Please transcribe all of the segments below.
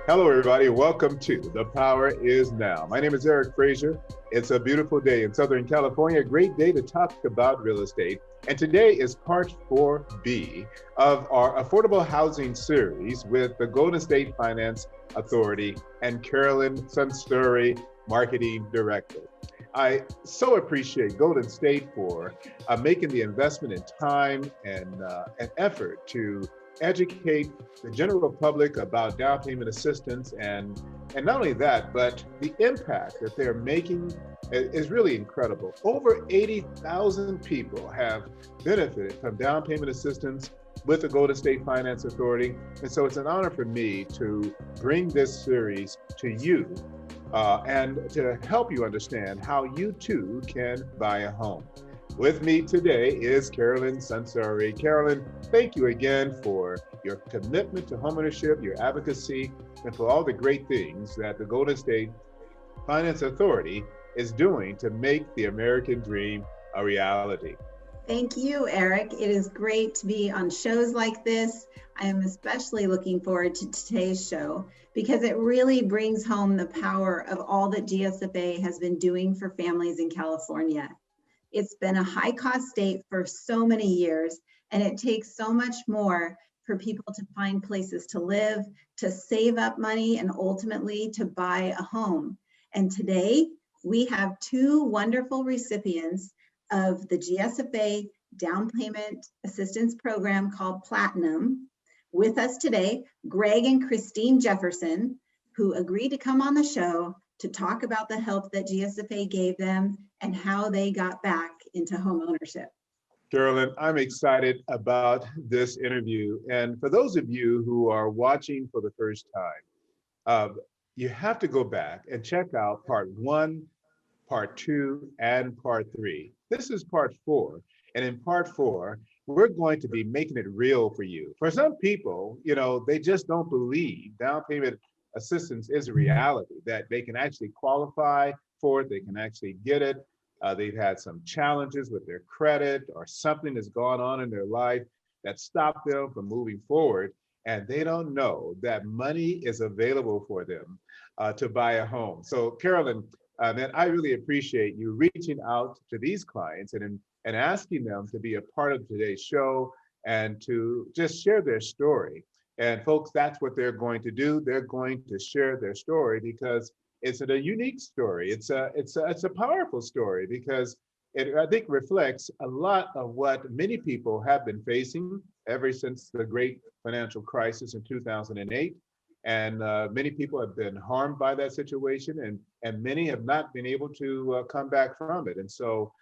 Hello, everybody. Welcome to The Power Is Now. My name is Eric Frazier. It's a beautiful day in Southern California, a great day to talk about real estate. And today is part 4B of our affordable housing series with the Golden State Finance Authority and Carolyn, Sunseri, Marketing Director. I so appreciate Golden State for making the investment in time and effort to educate the general public about down payment assistance, and not only that, but the impact that they're making is really incredible. Over 80,000 people have benefited from down payment assistance with the Golden State Finance Authority, and so it's an honor for me to bring this series to you and to help you understand how you too can buy a home. With me today is Carolyn Sunseri. Carolyn, thank you again for your commitment to homeownership, your advocacy, and for all the great things that the Golden State Finance Authority is doing to make the American dream a reality. Thank you, Eric. It is great to be on shows like this. I am especially looking forward to today's show because it really brings home the power of all that GSFA has been doing for families in California. It's been a high-cost state for so many years, and it takes so much more for people to find places to live, to save up money, and ultimately to buy a home. And today, we have two wonderful recipients of the GSFA Down Payment Assistance Program called Platinum. With us today, Greg and Christine Jefferson, who agreed to come on the show to talk about the help that GSFA gave them and how they got back into home ownership. Carolyn, I'm excited about this interview. And for those of you who are watching for the first time, you have to go back and check out part 1, part 2, and part 3. This is part 4. And in part 4, we're going to be making it real for you. For some people, they just don't believe down payment assistance is a reality, that they can actually qualify for it, they can actually get it. They've had some challenges with their credit or something that's gone on in their life that stopped them from moving forward. And they don't know that money is available for them to buy a home. So Carolyn, man, I really appreciate you reaching out to these clients and asking them to be a part of today's show and to just share their story. And folks, that's what they're going to do. They're going to share their story because it's a unique story. It's a powerful story because it, I think, reflects a lot of what many people have been facing ever since the great financial crisis in 2008. And many people have been harmed by that situation, and many have not been able to come back from it. And so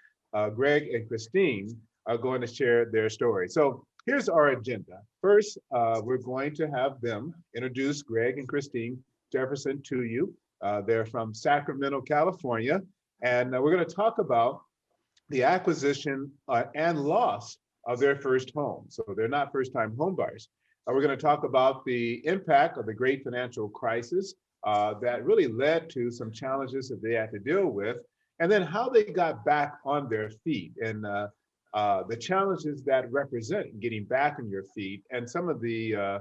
Greg and Christine are going to share their story. So here's our agenda. First, we're going to have them introduce Greg and Christine Jefferson to you. They're from Sacramento, California, and we're going to talk about the acquisition and loss of their first home. So they're not first-time homebuyers. We're going to talk about the impact of the great financial crisis that really led to some challenges that they had to deal with, and then how they got back on their feet and the challenges that represent getting back on your feet and some of the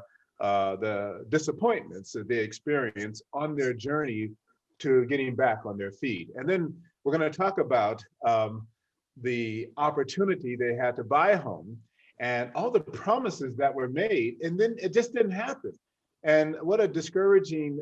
disappointments that they experience on their journey to getting back on their feet. And then we're going to talk about the opportunity they had to buy a home and all the promises that were made, and then it just didn't happen. And what a discouraging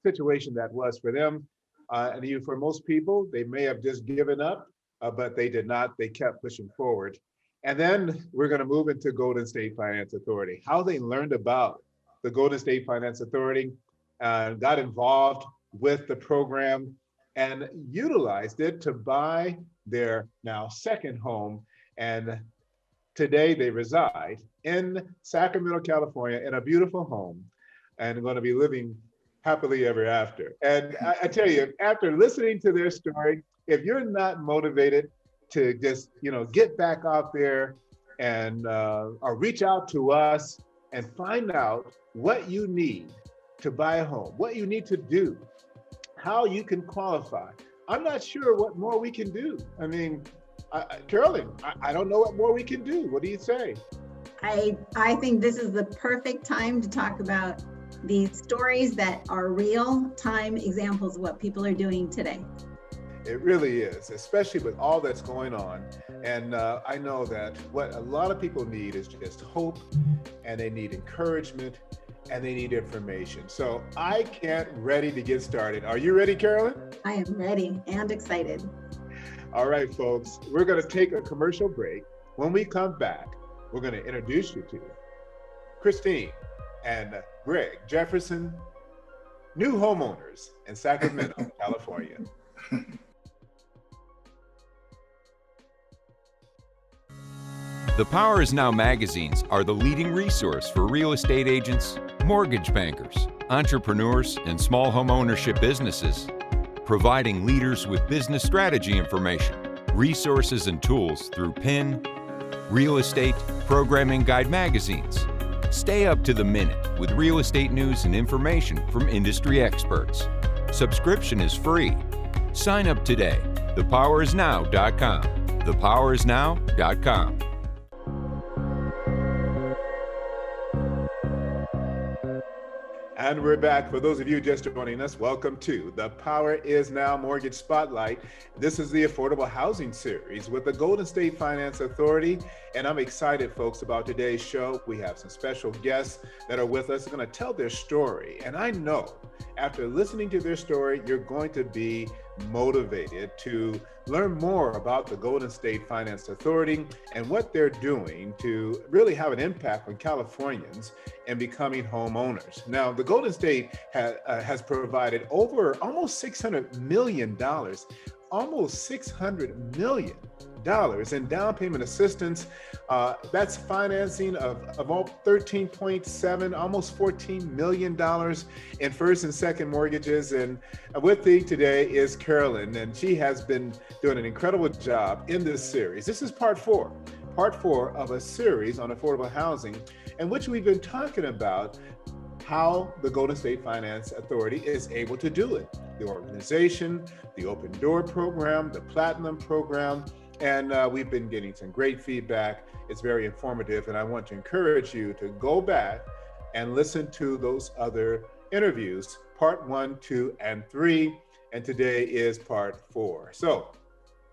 situation that was for them. And for most people, they may have just given up, but they did not. They kept pushing forward. And then we're going to move into Golden State Finance Authority, how they learned about the Golden State Finance Authority, got involved with the program and utilized it to buy their now second home. And today they reside in Sacramento, California, in a beautiful home and going to be living happily ever after. And I tell you, after listening to their story, if you're not motivated to just, get back out there and or reach out to us and find out what you need to buy a home, what you need to do, how you can qualify. I'm not sure what more we can do. I mean, Carolyn, I don't know what more we can do. What do you say? I think this is the perfect time to talk about these stories that are real-time examples of what people are doing today. It really is, especially with all that's going on. And I know that what a lot of people need is just hope, and they need encouragement, and they need information. So I can't ready to get started. Are you ready, Carolyn? I am ready and excited. All right, folks, we're going to take a commercial break. When we come back, we're going to introduce you to Christine and Greg Jefferson, new homeowners in Sacramento, California. The Power Is Now magazines are the leading resource for real estate agents, mortgage bankers, entrepreneurs, and small home ownership businesses, providing leaders with business strategy information, resources, and tools through PIN, real estate, programming guide magazines. Stay up to the minute with real estate news and information from industry experts. Subscription is free. Sign up today. thepowerisnow.com. thepowerisnow.com. And we're back. For those of you just joining us, welcome to The Power Is Now Mortgage Spotlight. This is the Affordable Housing Series with the Golden State Finance Authority. And I'm excited, folks, about today's show. We have some special guests that are with us, going to tell their story. And I know after listening to their story, you're going to be motivated to learn more about the Golden State Finance Authority and what they're doing to really have an impact on Californians and becoming homeowners. Now, the Golden State has provided over almost $600 million in down payment assistance. That's financing of all 13.7, almost $14 million in first and second mortgages. And with me today is Carolyn, and she has been doing an incredible job in this series. This is part four of a series on affordable housing, in which we've been talking about how the Golden State Finance Authority is able to do it. The organization, the Open Door Program, the Platinum Program, and we've been getting some great feedback. It's very informative, and I want to encourage you to go back and listen to those other interviews, part 1, 2, and 3, and today is part 4. So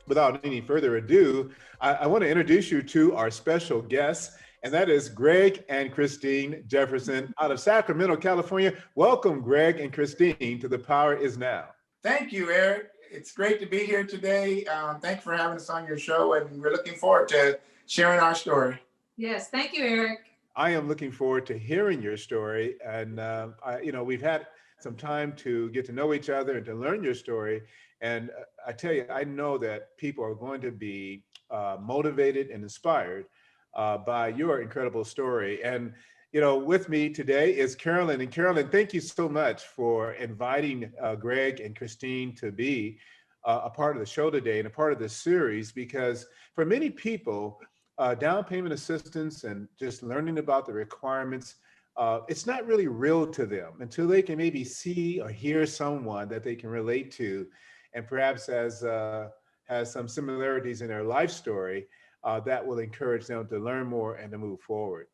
without any further ado, I want to introduce you to our special guests, and that is Greg and Christine Jefferson out of Sacramento, California. Welcome, Greg and Christine, to The Power Is Now. Thank you, Eric. It's great to be here today. Thanks for having us on your show, and we're looking forward to sharing our story. Yes, thank you, Eric. I am looking forward to hearing your story, and we've had some time to get to know each other and to learn your story. And I tell you, I know that people are going to be motivated and inspired by your incredible story. And with me today is Carolyn. And Carolyn, thank you so much for inviting Greg and Christine to be a part of the show today and a part of this series, because for many people, down payment assistance and just learning about the requirements, it's not really real to them until they can maybe see or hear someone that they can relate to, and perhaps has some similarities in their life story that will encourage them to learn more and to move forward.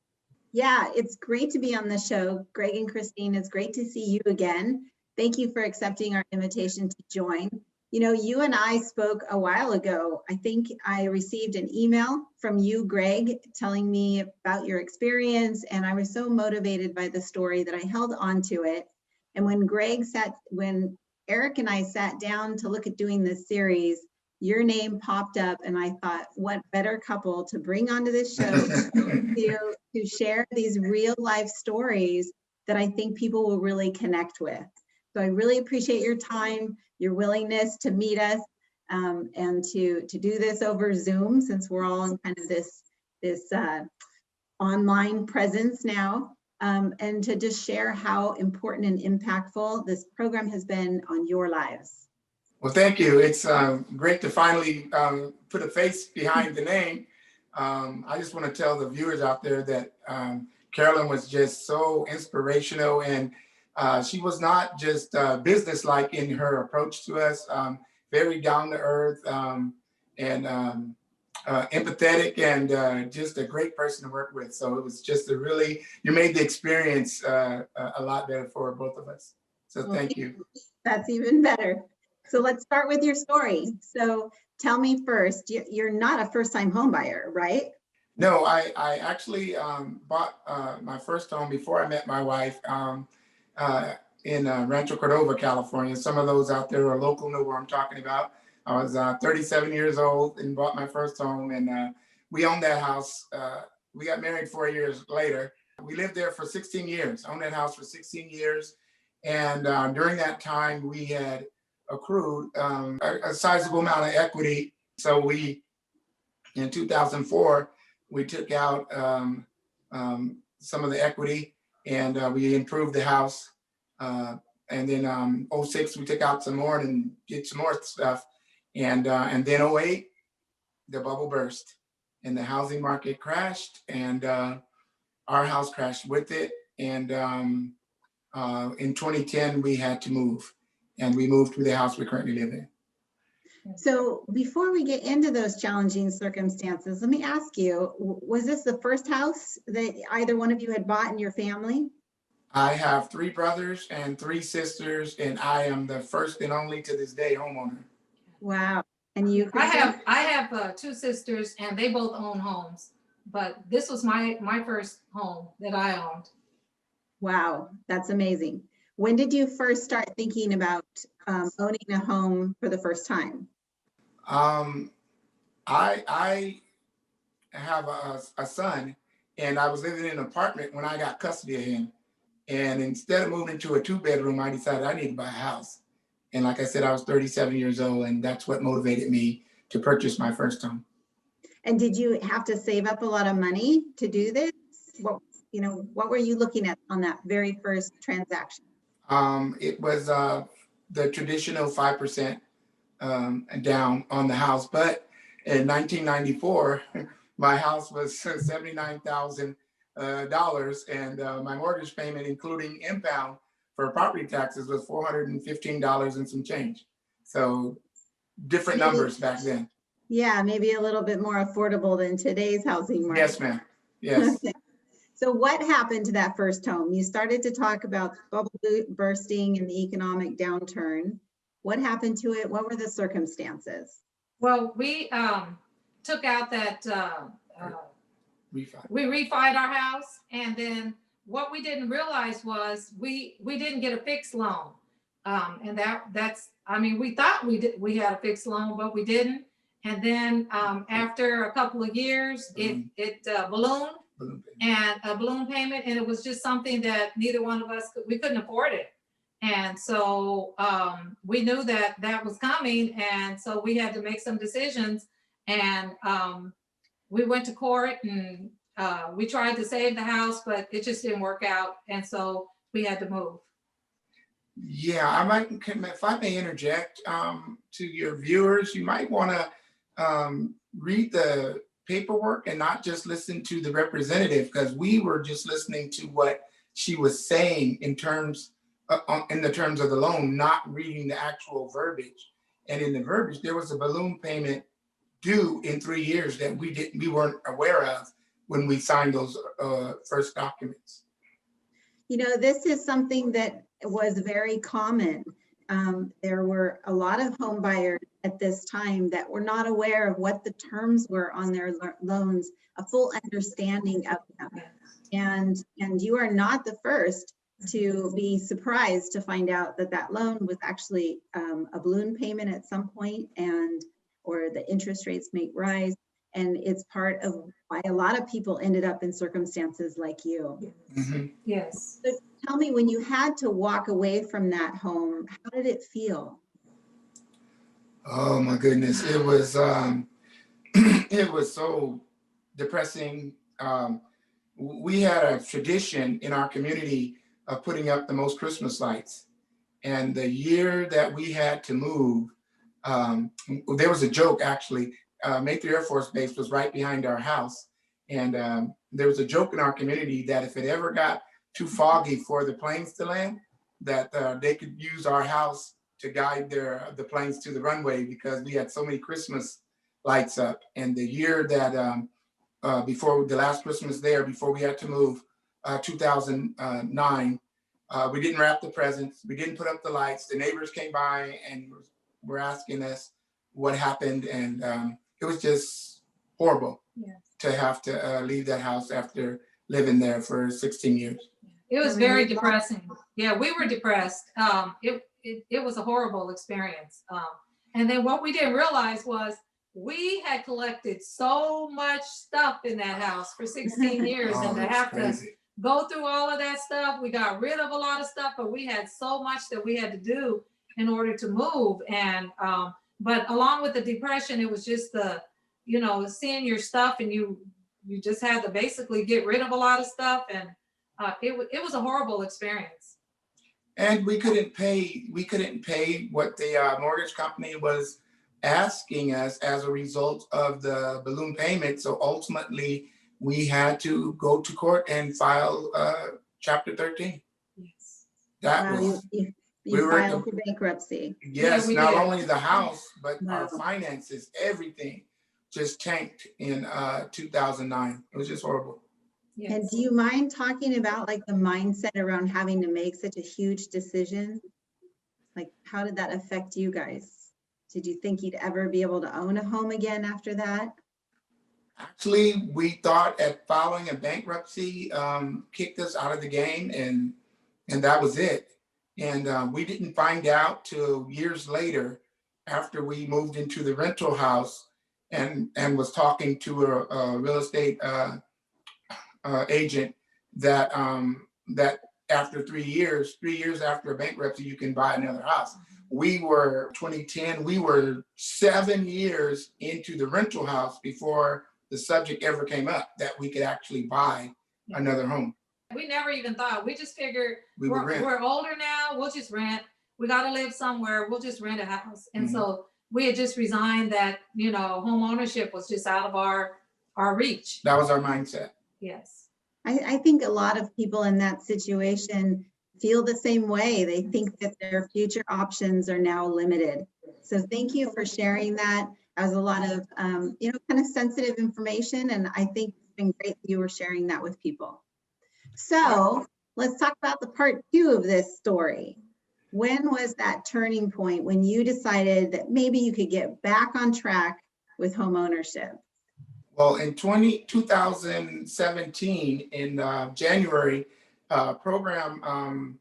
Yeah, it's great to be on the show. Greg and Christine, it's great to see you again. Thank you for accepting our invitation to join. You and I spoke a while ago. I think I received an email from you, Greg, telling me about your experience, and I was so motivated by the story that I held on to it. And when Eric and I sat down to look at doing this series, your name popped up, and I thought, what better couple to bring onto this show to share these real life stories that I think people will really connect with. So I really appreciate your time, your willingness to meet us, and to do this over Zoom, since we're all in kind of this online presence now, and to just share how important and impactful this program has been on your lives. Well, thank you. It's great to finally put a face behind the name. I just want to tell the viewers out there that Carolyn was just so inspirational, and she was not just businesslike in her approach to us, very down to earth, and empathetic and just a great person to work with. So it was just you made the experience a lot better for both of us. So Well, thank you. That's even better. So let's start with your story. So tell me first, you're not a first-time home buyer, right? No, I actually bought my first home before I met my wife in Rancho Cordova, California. Some of those out there who are local know where I'm talking about. I was 37 years old and bought my first home, and we owned that house. We got married 4 years later. We lived there for 16 years, owned that house for 16 years. And during that time, we had accrued a sizable amount of equity. So in 2004, we took out some of the equity, and we improved the house. And then 06, we took out some more and did some more stuff. And then 08, the bubble burst and the housing market crashed, and our house crashed with it. And in 2010, we had to move, and we moved to the house we currently live in. So before we get into those challenging circumstances, let me ask you, was this the first house that either one of you had bought in your family? I have 3 brothers and 3 sisters, and I am the first and only to this day homeowner. Wow. And you? I have 2 sisters, and they both own homes, but this was my first home that I owned. Wow, that's amazing. When did you first start thinking about owning a home for the first time? I have a son, and I was living in an apartment when I got custody of him. And instead of moving into a 2-bedroom, I decided I need to buy a house. And like I said, I was 37 years old, and that's what motivated me to purchase my first home. And did you have to save up a lot of money to do this? What were you looking at on that very first transaction? It was the traditional 5% down on the house. But in 1994, my house was $79,000, and my mortgage payment, including impound for property taxes, was $415 and some change. So different numbers back then. Yeah, maybe a little bit more affordable than today's housing market. Yes, ma'am. Yes. Okay. So what happened to that first home? You started to talk about bubble bursting and the economic downturn. What happened to it? What were the circumstances? Well, we took out that Refi. we refied our house, and then what we didn't realize was we didn't get a fixed loan, and that's we thought we had a fixed loan, but we didn't. And then after a couple of years, it ballooned. And a balloon payment, and it was just something that neither one of us we couldn't afford it. And so we knew that was coming, and so we had to make some decisions. And we went to court, and we tried to save the house, but it just didn't work out, and so we had to move. Yeah, if I may interject to your viewers, you might want to read the paperwork and not just listen to the representative, because we were just listening to what she was saying in the terms of the loan, not reading the actual verbiage. And in the verbiage, there was a balloon payment due in 3 years that we weren't aware of when we signed those first documents. This is something that was very common. There were a lot of home buyers at this time that were not aware of what the terms were on their loans, a full understanding of them. And you are not the first to be surprised to find out that loan was actually a balloon payment at some point, or the interest rates may rise. And it's part of why a lot of people ended up in circumstances like you. Mm-hmm. Yes. So tell me, when you had to walk away from that home, how did it feel? Oh my goodness, it was it was so depressing. We had a tradition in our community of putting up the most Christmas lights, and the year that we had to move, there was a joke actually. Mayfield Air Force Base was right behind our house, and there was a joke in our community that if it ever got too foggy for the planes to land, that they could use our house to guide the planes to the runway, because we had so many Christmas lights up. And the year that before the last Christmas there, before we had to move, 2009, we didn't wrap the presents. We didn't put up the lights. The neighbors came by and were asking us what happened. And it was just horrible to have to leave that house after living there for 16 years. It was very depressing. Yeah, we were depressed. It was a horrible experience. And then what we didn't realize was we had collected so much stuff in that house for 16 years. And to have to go through all of that stuff, we got rid of a lot of stuff, but we had so much that we had to do in order to move. And but along with the depression, it was just the, you know, seeing your stuff, and you just had to basically get rid of a lot of stuff. And it was a horrible experience. And we couldn't pay what the mortgage company was asking us as a result of the balloon payment. So ultimately, we had to go to court and file Chapter 13. Yes. That was you filed for bankruptcy. Yes, Yeah, not did. only the house, but Wow. our finances, everything just tanked in 2009. It was just horrible. Yes. And do you mind talking about like the mindset around having to make such a huge decision? Like, how did that affect you guys? Did you think you'd ever be able to own a home again after that? Actually, we thought at filing a bankruptcy kicked us out of the game, and that was it. And we didn't find out till years later, after we moved into the rental house and was talking to a real estate agent, that that after 3 years after a bankruptcy, you can buy another house. We were 2010, we were 7 years into the rental house before the subject ever came up that we could actually buy another home. We never even thought. We just figured We would rent. we're older now. We'll just rent. We got to live somewhere. We'll just rent a house. And so we had just resigned that, you know, home ownership was just out of our reach. That was our mindset. Yes. I think a lot of people in that situation feel the same way. They think that their future options are now limited. So thank you for sharing that. That was a lot of, you know, kind of sensitive information. And I think it's been great that you were sharing that with people. So let's talk about the part 2 of this story. When was that turning point when you decided that maybe you could get back on track with home ownership? Well, in 2017, in January, a program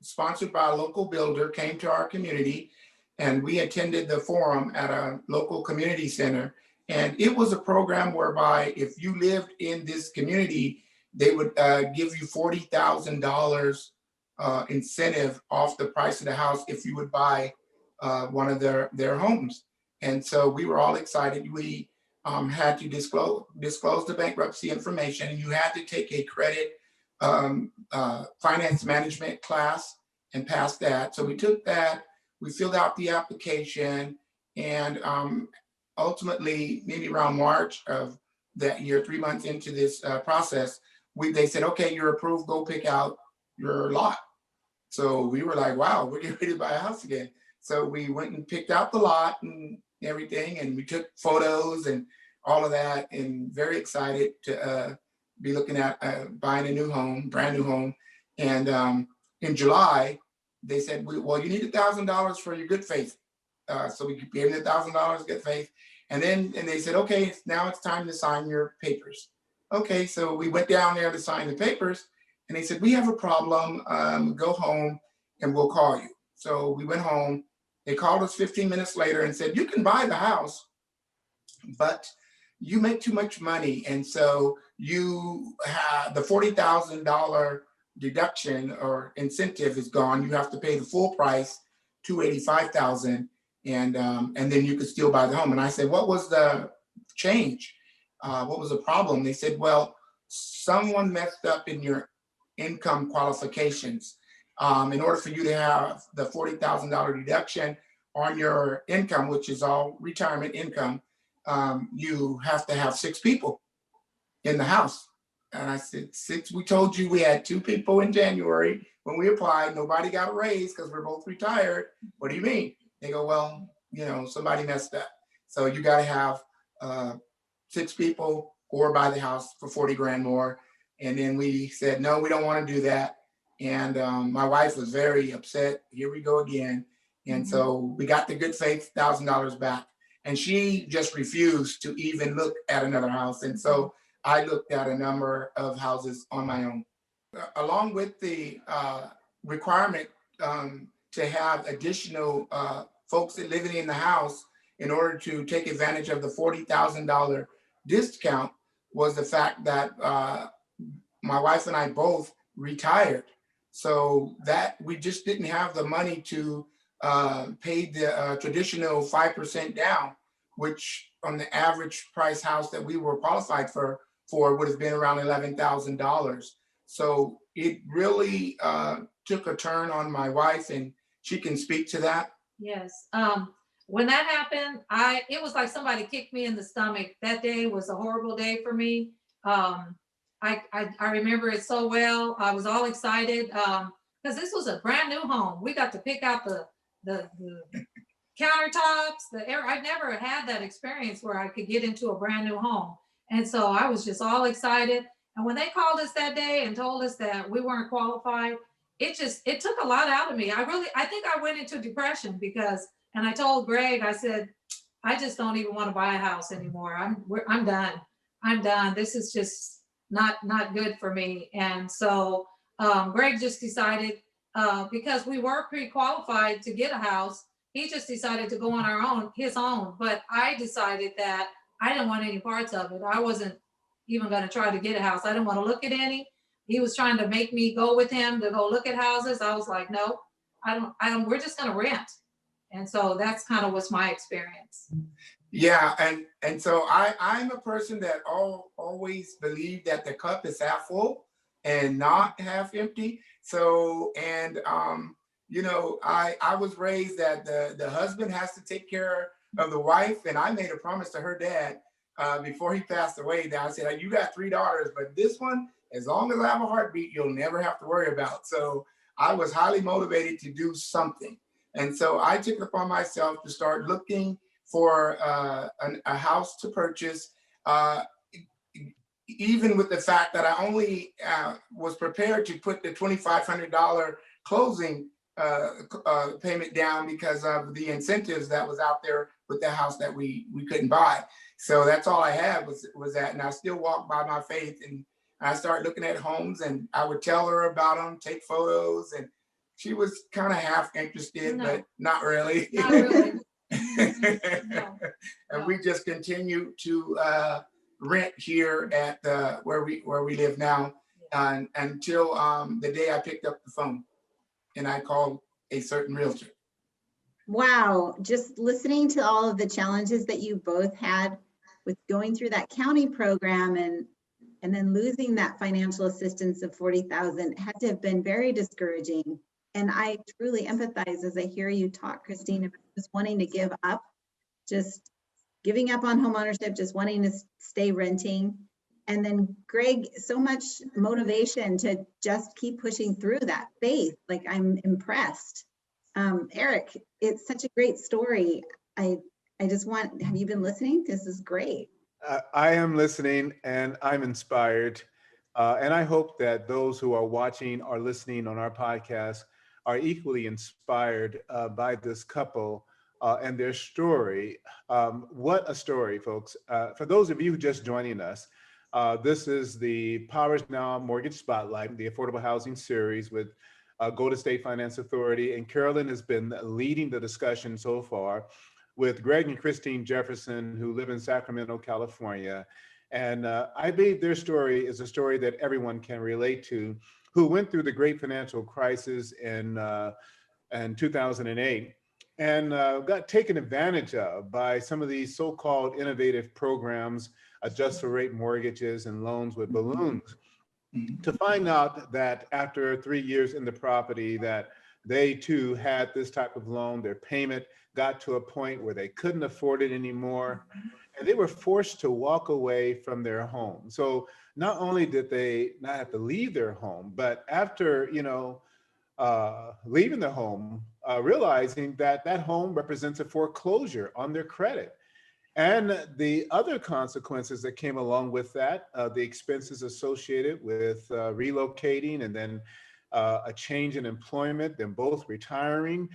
sponsored by a local builder came to our community, and we attended the forum at a local community center. And it was a program whereby if you lived in this community, they would give you $40,000 incentive off the price of the house if you would buy one of their homes. And so we were all excited. We had to disclose the bankruptcy information. You had to take a credit finance management class and pass that. So we took that, we filled out the application, and ultimately, maybe around March of that year, 3 months into this process, they said, okay, you're approved, go pick out your lot. So we were like, wow, we're getting ready to buy a house again. So we went and picked out the lot and everything, and we took photos and all of that, and very excited to be looking at buying a new home, brand new home. And in July, they said, well, you need $1,000 for your good faith. So we gave them $1,000 good faith. And they said, okay, now it's time to sign your papers. Okay, so we went down there to sign the papers, and they said, we have a problem, go home and we'll call you. So we went home. They called us 15 minutes later and said, you can buy the house, but you make too much money. And so you have the $40,000 deduction or incentive is gone. You have to pay the full price, $285,000, and then you could still buy the home. And I said, what was the change? What was the problem? They said, well, someone messed up in your income qualifications. In order for you to have the $40,000 deduction on your income, which is all retirement income, you have to have 6 people in the house. And I said, 6? We told you we had 2 people in January when we applied. Nobody got a raise because we're both retired. What do you mean? They go, well, you know, somebody messed up. So you got to have 6 people or buy the house for 40 grand more. And then we said, no, we don't want to do that. And my wife was very upset. Here we go again. And so we got the good faith $1,000 back. And she just refused to even look at another house. And so I looked at a number of houses on my own. Along with the requirement to have additional folks that living in the house in order to take advantage of the $40,000 discount was the fact that my wife and I both retired. So that we just didn't have the money to pay the traditional 5% down, which on the average price house that we were qualified for would have been around $11,000. So it really took a turn on my wife, and she can speak to that. Yes. When that happened, it was like somebody kicked me in the stomach. That day was a horrible day for me. I remember it so well. I was all excited because this was a brand new home. We got to pick out the countertops, I've never had that experience where I could get into a brand new home. And so I was just all excited. And when they called us that day and told us that we weren't qualified, it took a lot out of me. I think I went into depression and I told Greg, I said, I just don't even want to buy a house anymore. I'm done. I'm done. This is just not good for me. And so Greg just decided, because we were pre-qualified to get a house, he just decided to go on his own. But I decided that I didn't want any parts of it. I wasn't even going to try to get a house. I didn't want to look at any. He was trying to make me go with him to go look at houses. I was like, no, I don't, we're just going to rent. And so that's kind of what's my experience. Yeah. And so I'm a person that always believed that the cup is half full and not half empty. So, and, you know, I was raised that the husband has to take care of the wife. And I made a promise to her dad before he passed away that I said, you got 3 daughters, but this one, as long as I have a heartbeat, you'll never have to worry about. So I was highly motivated to do something. And so I took it upon myself to start looking for a house to purchase, even with the fact that I only was prepared to put the $2,500 closing payment down because of the incentives that was out there with the house that we couldn't buy. So that's all I had was that. And I still walk by my faith, and I started looking at homes, and I would tell her about them, take photos, and she was kind of half interested, but not really. Not really. And we just continue to rent here at where we live now, until the day I picked up the phone and I called a certain realtor. Wow, just listening to all of the challenges that you both had with going through that county program and then losing that financial assistance of $40,000 had to have been very discouraging. And I truly empathize as I hear you talk, Christine, about just wanting to give up, just giving up on homeownership, just wanting to stay renting. And then Greg, so much motivation to just keep pushing through that faith. Like, I'm impressed. Eric, it's such a great story. I just want, have you been listening? This is great. I am listening and I'm inspired. And I hope that those who are watching or listening on our podcast are equally inspired by this couple and their story. What a story, folks. For those of you just joining us, this is the Powers Now Mortgage Spotlight, the Affordable Housing Series with Golden State Finance Authority. And Carolyn has been leading the discussion so far with Greg and Christine Jefferson, who live in Sacramento, California. And I believe their story is a story that everyone can relate to, who went through the great financial crisis in 2008 and got taken advantage of by some of these so-called innovative programs, adjustable rate mortgages and loans with balloons, to find out that after 3 years in the property that they too had this type of loan. Their payment got to a point where they couldn't afford it anymore, and they were forced to walk away from their home. So not only did they not have to leave their home, but after leaving the home, realizing that that home represents a foreclosure on their credit. And the other consequences that came along with that, the expenses associated with relocating and then a change in employment, them both retiring,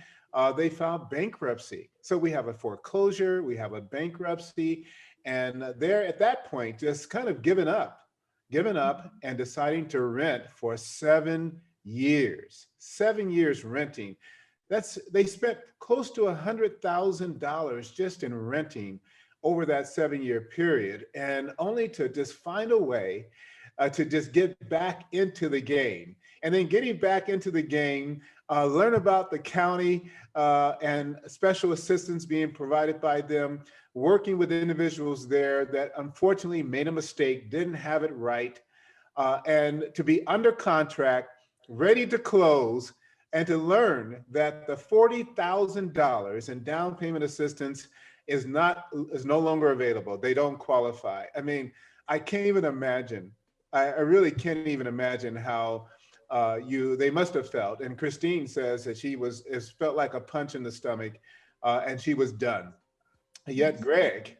they filed bankruptcy. So we have a foreclosure, we have a bankruptcy, and they're at that point just kind of giving up and deciding to rent for 7 years, 7 years renting. They spent close to $100,000 just in renting over that 7-year period, and only to just find a way to just get back into the game. And then getting back into the game, learn about the county and special assistance being provided by them, working with individuals there that unfortunately made a mistake, didn't have it right, and to be under contract, ready to close, and to learn that the $40,000 in down payment assistance is no longer available. They don't qualify. I mean, I can't even imagine. I really can't even imagine how they must have felt. And Christine says that it felt like a punch in the stomach, and she was done. Yet Greg,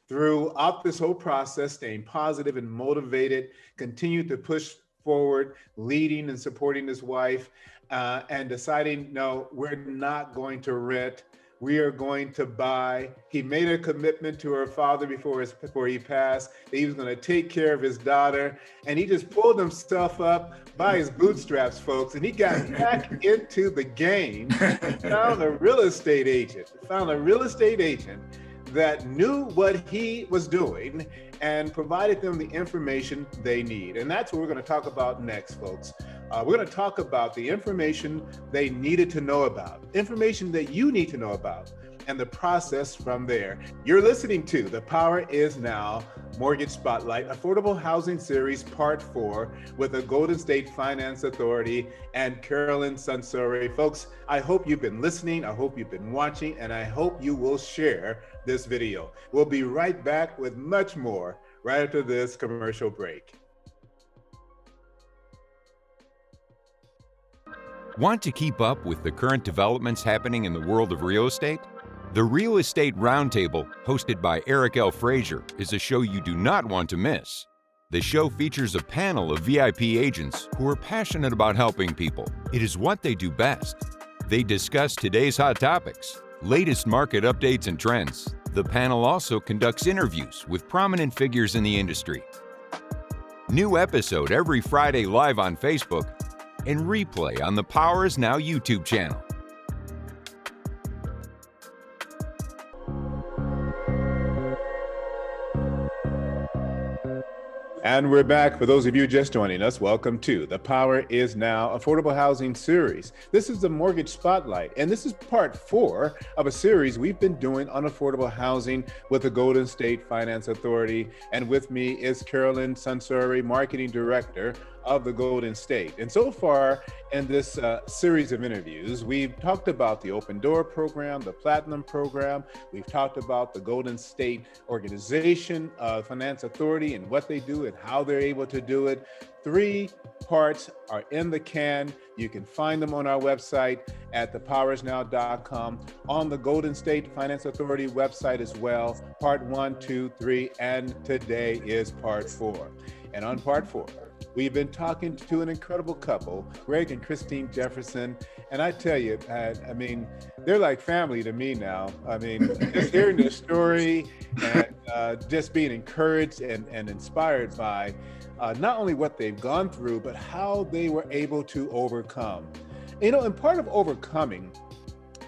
throughout this whole process, staying positive and motivated, continued to push forward, leading and supporting his wife, and deciding, no, we're not going to rent. We are going to buy. He made a commitment to her father before he passed that he was going to take care of his daughter, and he just pulled himself up by his bootstraps, folks, and he got back into the game. Found a real estate agent that knew what he was doing and provided them the information they need. And that's what we're going to talk about next, folks. We're going to talk about the information they needed to know about, information that you need to know about, and the process from there. You're listening to The Power Is Now Mortgage Spotlight, Affordable Housing Series Part 4 with the Golden State Finance Authority and Carolyn Sunseri. Folks, I hope you've been listening, I hope you've been watching, and I hope you will share this video. We'll be right back with much more right after this commercial break. Want to keep up with the current developments happening in the world of real estate? The Real Estate Roundtable, hosted by Eric Frazier, is a show you do not want to miss. The show features a panel of VIP agents who are passionate about helping people. It is what they do best. They discuss today's hot topics, latest market updates and trends. The panel also conducts interviews with prominent figures in the industry. New episode every Friday live on Facebook and replay on the Power Is Now YouTube channel. And we're back. For those of you just joining us, welcome to The Power Is Now Affordable Housing Series. This is the Mortgage Spotlight, and this is part 4 of a series we've been doing on affordable housing with the Golden State Finance Authority. And with me is Carolyn Sunseri, Marketing Director of the Golden State. And so far in this series of interviews, we've talked about the Open Door Program, the Platinum Program. We've talked about the Golden State Organization Finance Authority and what they do and how they're able to do it. 3 parts are in the can. You can find them on our website at thepowerisnow.com, on the Golden State Finance Authority website as well. Part 1, 2, 3, and today is part 4. And on part 4, we've been talking to an incredible couple, Greg and Christine Jefferson. And I tell you, I mean, they're like family to me now. I mean, just hearing their story and just being encouraged and inspired by not only what they've gone through, but how they were able to overcome. You know, and part of overcoming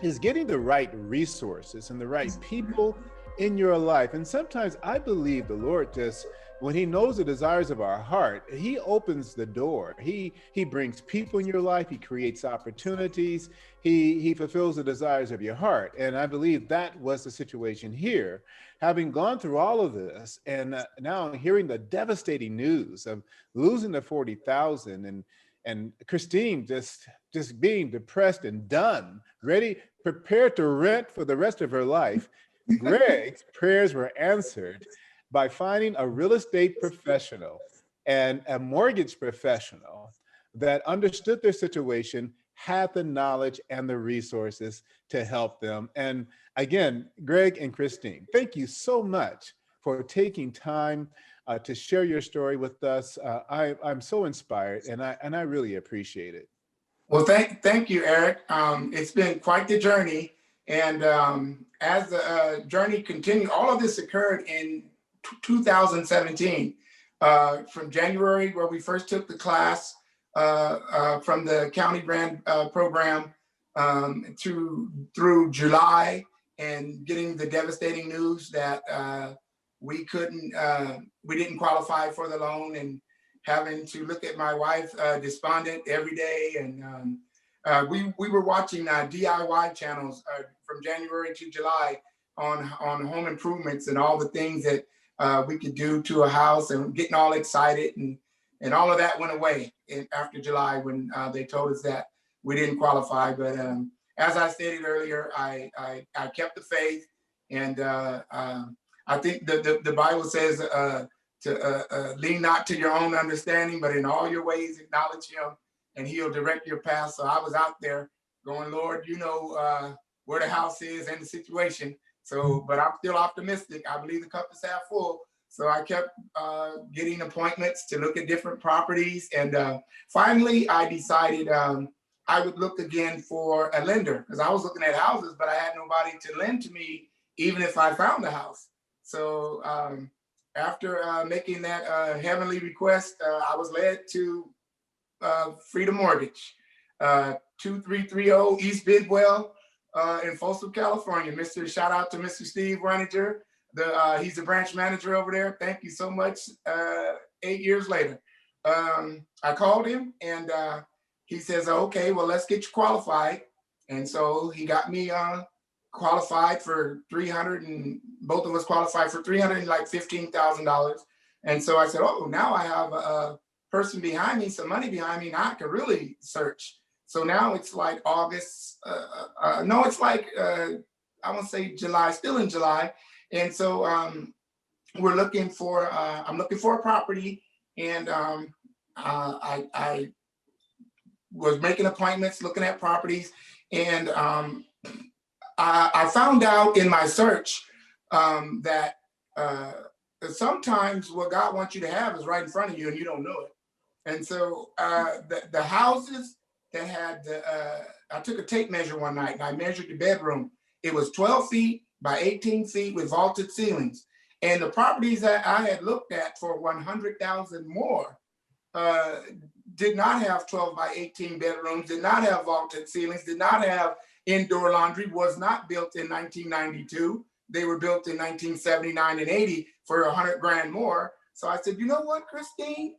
is getting the right resources and the right people in your life. And sometimes I believe the Lord just, when he knows the desires of our heart, he opens the door. He brings people in your life. He creates opportunities. He fulfills the desires of your heart. And I believe that was the situation here. Having gone through all of this and now hearing the devastating news of losing the 40,000 and Christine just being depressed and done, ready, prepared to rent for the rest of her life, Greg's prayers were answered by finding a real estate professional and a mortgage professional that understood their situation, had the knowledge and the resources to help them. And again, Greg and Christine, thank you so much for taking time to share your story with us. I'm so inspired, and I really appreciate it. Well, thank you, Eric. It's been quite the journey. And as the journey continued, all of this occurred in 2017, from January, where we first took the class from the county brand program, through July, and getting the devastating news that we didn't qualify for the loan, and having to look at my wife despondent every day. And we were watching DIY channels from January to July on home improvements and all the things that we could do to a house, and getting all excited, and all of that went away after July when they told us that we didn't qualify. But as I stated earlier, I kept the faith, and I think the Bible says to lean not to your own understanding, but in all your ways acknowledge him, and he'll direct your path. So I was out there going, Lord, you know where the house is and the situation. So, but I'm still optimistic. I believe the cup is half full. So I kept getting appointments to look at different properties. And finally, I decided I would look again for a lender, because I was looking at houses, but I had nobody to lend to me, even if I found a house. So after making that heavenly request, I was led to Freedom Mortgage, 2330 East Bidwell in Folsom, California. Shout out to Mr. Steve Reininger. He's the branch manager over there. Thank you so much. 8 years later, I called him, and he says, okay, well, let's get you qualified. And so he got me qualified for 300, and both of us qualified for $315,000. And so I said, oh, now I have a person behind me, some money behind me, now I can really search. So now it's like August, no, it's like, I won't say July, still in July. And so we're looking for, I'm looking for a property, and I was making appointments, looking at properties, and I found out in my search that sometimes what God wants you to have is right in front of you and you don't know it. And so the houses that had, I took a tape measure one night and I measured the bedroom. It was 12 feet by 18 feet with vaulted ceilings. And the properties that I had looked at for 100,000 more did not have 12 by 18 bedrooms, did not have vaulted ceilings, did not have indoor laundry, was not built in 1992. They were built in 1979 and 80 for 100 grand more. So I said, you know what, Christine,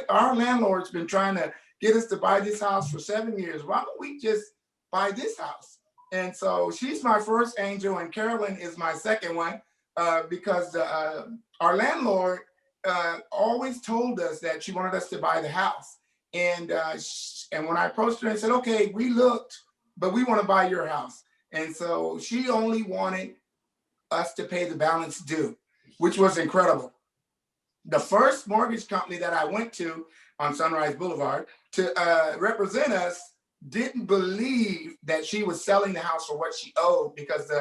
our landlord's been trying to get us to buy this house for 7 years. Why don't we just buy this house? And so she's my first angel, and Carolyn is my second one, because our landlord always told us that she wanted us to buy the house. And when I approached her and said, okay, we looked, but we want to buy your house. And so she only wanted us to pay the balance due, which was incredible. The first mortgage company that I went to on Sunrise Boulevard to represent us didn't believe that she was selling the house for what she owed, because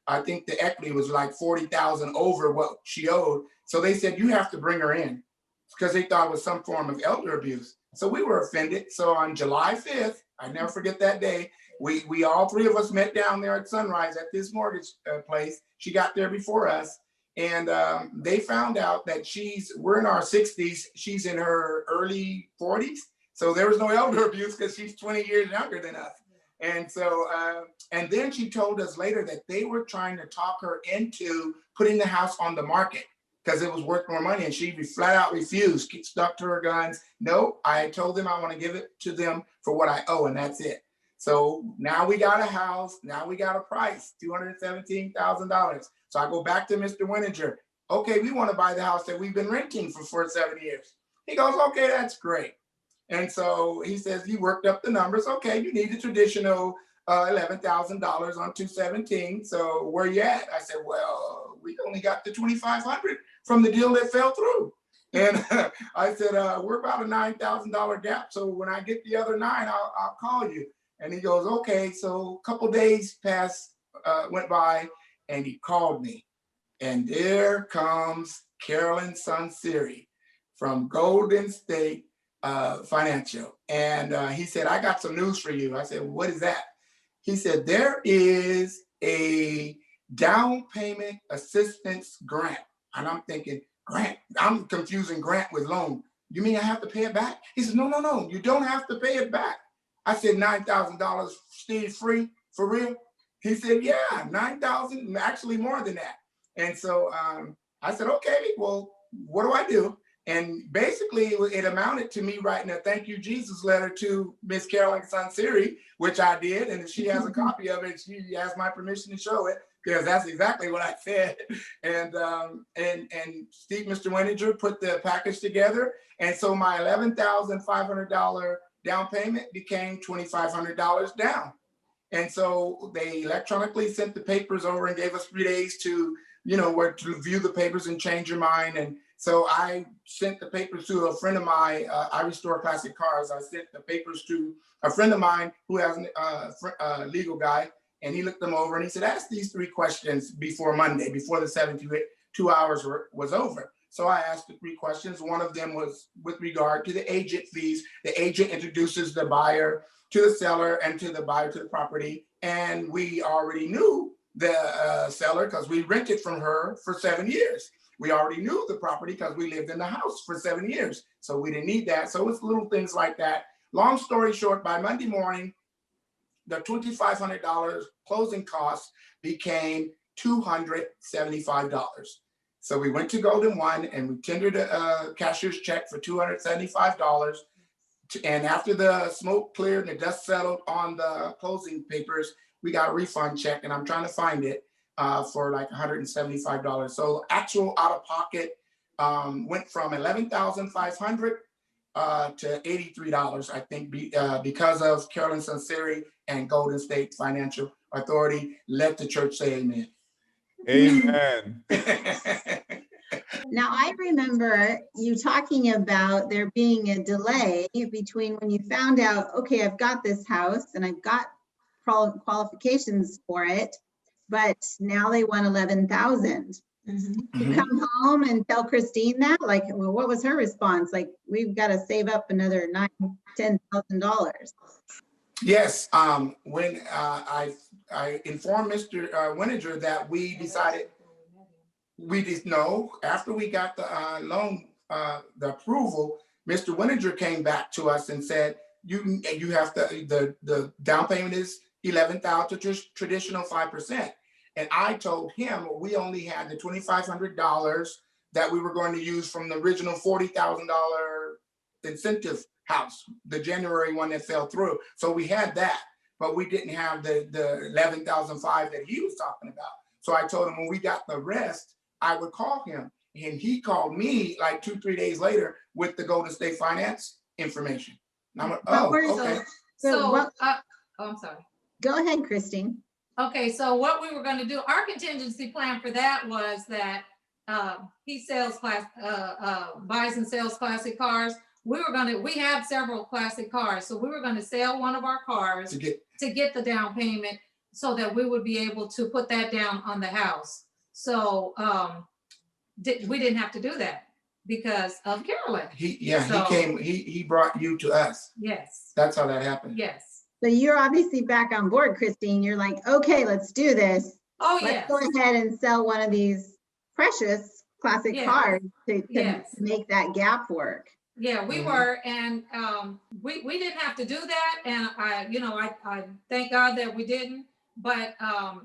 I think the equity was like 40,000 over what she owed. So they said, you have to bring her in, because they thought it was some form of elder abuse. So we were offended. So on July 5th, I never forget that day, we all three of us met down there at Sunrise at this mortgage place. She got there before us, and they found out that we're in our 60s, she's in her early 40s. So there was no elder abuse because she's 20 years younger than us. And so, and then she told us later that they were trying to talk her into putting the house on the market because it was worth more money. And she flat out refused, stuck to her guns. No, I told them I want to give it to them for what I owe, and that's it. So now we got a house, now we got a price, $217,000. So I go back to Mr. Wininger. Okay, we want to buy the house that we've been renting for 7 years. He goes, okay, that's great. And so he says, he worked up the numbers. Okay, you need the traditional $11,000 on 217. So where you at? I said, well, we only got the $2,500 from the deal that fell through. And I said, we're about a $9,000 gap. So when I get the other 9, I'll call you. And he goes, okay. So a couple days went by, and he called me. And there comes Carolyn Sunseri from Golden State Financial. And he said, I got some news for you. I said, what is that? He said, there is a down payment assistance grant. And I'm thinking, grant? I'm confusing grant with loan. You mean I have to pay it back? He said, no, you don't have to pay it back. I said, $9,000 Steve free, for real? He said, yeah, 9,000, actually more than that. And so I said, okay, well, what do I do? And basically it amounted to me writing a thank you Jesus letter to Miss Carolyn Sunseri, which I did. And she has a copy of it. She has my permission to show it, because that's exactly what I said. And Steve, Mr. Wininger, put the package together. And so my $11,500 down payment became $2,500 down. And so they electronically sent the papers over and gave us 3 days to, where to view the papers and change your mind. And so I sent the papers to a friend of mine. I restore classic cars. I sent the papers to a friend of mine who has a legal guy, and he looked them over and he said, ask these 3 questions before Monday, before the 72 hours was over. So I asked the 3 questions. One of them was with regard to the agent fees. The agent introduces the buyer to the seller and to the buyer to the property. And we already knew the seller because we rented from her for 7 years. We already knew the property because we lived in the house for 7 years. So we didn't need that. So it's little things like that. Long story short, by Monday morning, the $2,500 closing costs became $275. So we went to Golden One and we tendered a cashier's check for $275. And after the smoke cleared and the dust settled on the closing papers, we got a refund check, and I'm trying to find it for like $175. So actual out of pocket went from $11,500 to $83, I think, because of Carolyn Sunseri and Golden State Financial Authority. Let the church say amen. Amen. Now, I remember you talking about there being a delay between when you found out, okay, I've got this house and I've got qualifications for it, but now they want 11,000. You come home and tell Christine that, like, well, what was her response? Like, we've got to save up another $10,000. Yes, when I informed Mr. Wininger that we decided, after we got the loan, the approval, Mr. Wininger came back to us and said, you have to, the down payment is 11,000, traditional 5%. And I told him we only had the $2,500 that we were going to use from the original $40,000 incentive house, the January one that fell through. So we had that, but we didn't have the 11,005 that he was talking about. So I told him when we got the rest, I would call him. And he called me like 2-3 days later with the Golden State Finance information. And I'm like, oh, okay. I'm sorry. Go ahead, Christine. Okay, so what we were going to do, our contingency plan for that was that he buys and sells classic cars. We have several classic cars, so we were going to sell one of our cars to get the down payment so that we would be able to put that down on the house. So we didn't have to do that because of Carolyn. He brought you to us. Yes. That's how that happened. Yes. So you're obviously back on board, Christine. You're like, okay, let's do this. Oh, let's go ahead and sell one of these precious classic cars to make that gap work. Yeah, we were, and we didn't have to do that, and I thank God that we didn't. But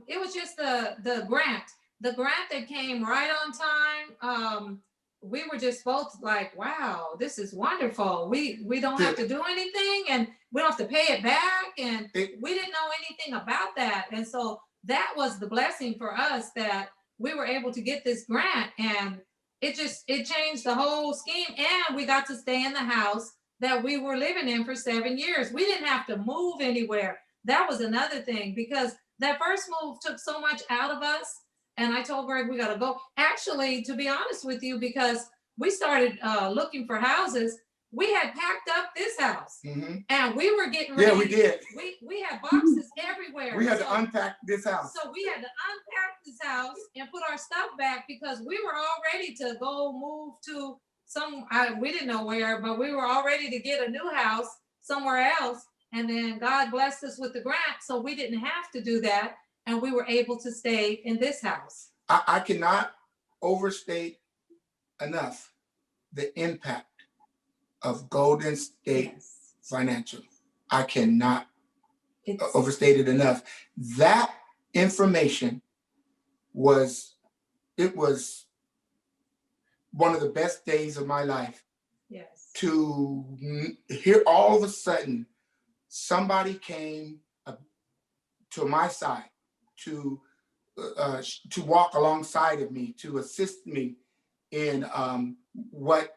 it was just the grant that came right on time. We were just both like, wow, this is wonderful. We don't have to do anything, and we don't have to pay it back, and we didn't know anything about that. And so that was the blessing for us, that we were able to get this grant, and it changed the whole scheme. And we got to stay in the house that we were living in for 7 years. We didn't have to move anywhere. That was another thing, because that first move took so much out of us. And I told Greg, we got to go. Actually, to be honest with you, because we started looking for houses. We had packed up this house, and we were getting ready. Yeah, we did. We had boxes everywhere. We had to unpack this house. So we had to unpack this house and put our stuff back because we were all ready to go move to we didn't know where, but we were all ready to get a new house somewhere else. And then God blessed us with the grant, so we didn't have to do that. And we were able to stay in this house. I cannot overstate enough the impact of Golden State Financial. I cannot overstate it enough. That information was one of the best days of my life. Yes. To hear all of a sudden somebody came to my side to walk alongside of me, to assist me in what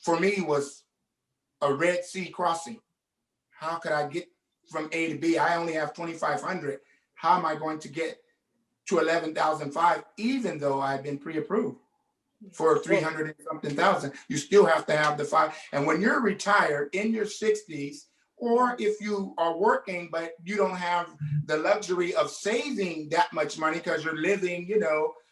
for me was a Red Sea crossing. How could I get from A to B? I only have 2,500. How am I going to get to 11,500, even though I've been pre-approved for 300 and something thousand? You still have to have the 5. And when you're retired in your 60s, or if you are working, but you don't have the luxury of saving that much money because you're living,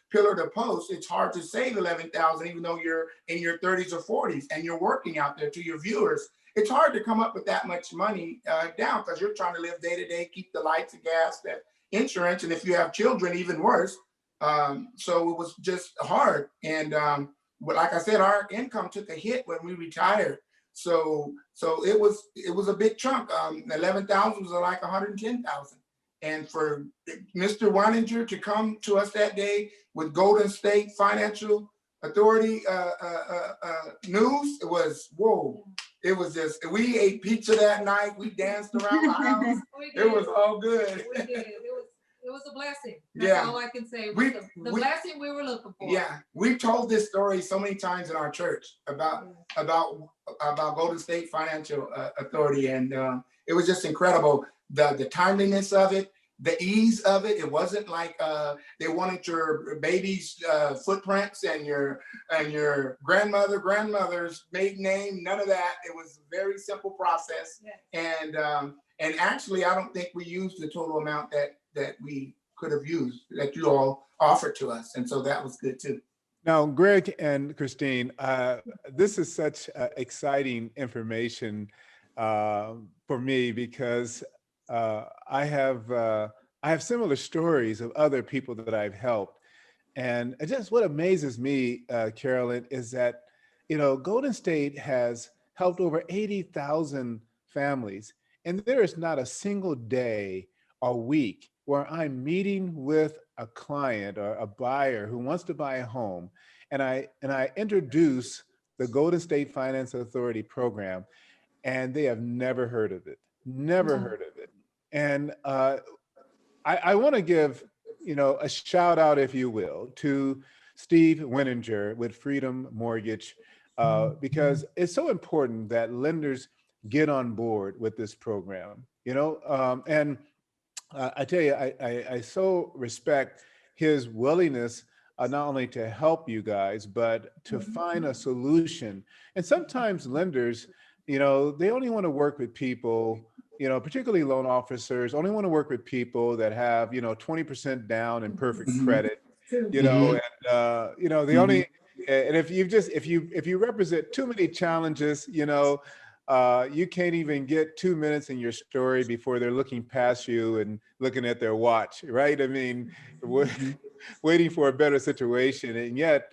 pillar to post, it's hard to save 11,000, even though you're in your 30s or 40s and you're working out there. To your viewers, it's hard to come up with that much money down because you're trying to live day to day, keep the lights, the gas, the insurance, and if you have children, even worse. So it was just hard. And like I said, our income took a hit when we retired. So it was a big chunk. 11,000 was like 110,000. And for Mr. Weininger to come to us that day with Golden State Financial Authority news, it was, whoa. It was just, we ate pizza that night. We danced around the house. It was all good. We did. It was a blessing. That's all I can say. The blessing we were looking for. Yeah, we've told this story so many times in our church about Golden State Financial Authority, and it was just incredible. The timeliness of it, the ease of it. It wasn't like they wanted your baby's footprints and your grandmother's maiden name. None of that. It was a very simple process, and actually, I don't think we used the total amount that we could have used, that you all offered to us. And so that was good too. Now, Greg and Christine, this is such exciting information for me because I have similar stories of other people that I've helped. And just what amazes me, Carolyn, is that, Golden State has helped over 80,000 families. And there is not a single day or week where I'm meeting with a client or a buyer who wants to buy a home, and I introduce the Golden State Finance Authority program, and they have never heard of it, heard of it. And I want to give, a shout out, if you will, to Steve Weininger with Freedom Mortgage, because it's so important that lenders get on board with this program, and I tell you, I so respect his willingness not only to help you guys, but to find a solution. And sometimes lenders, they only want to work with people, particularly loan officers, only want to work with people that have, 20% down and perfect credit, and, they only, and if you represent too many challenges, you can't even get 2 minutes in your story before they're looking past you and looking at their watch, right? I mean, waiting for a better situation. And yet,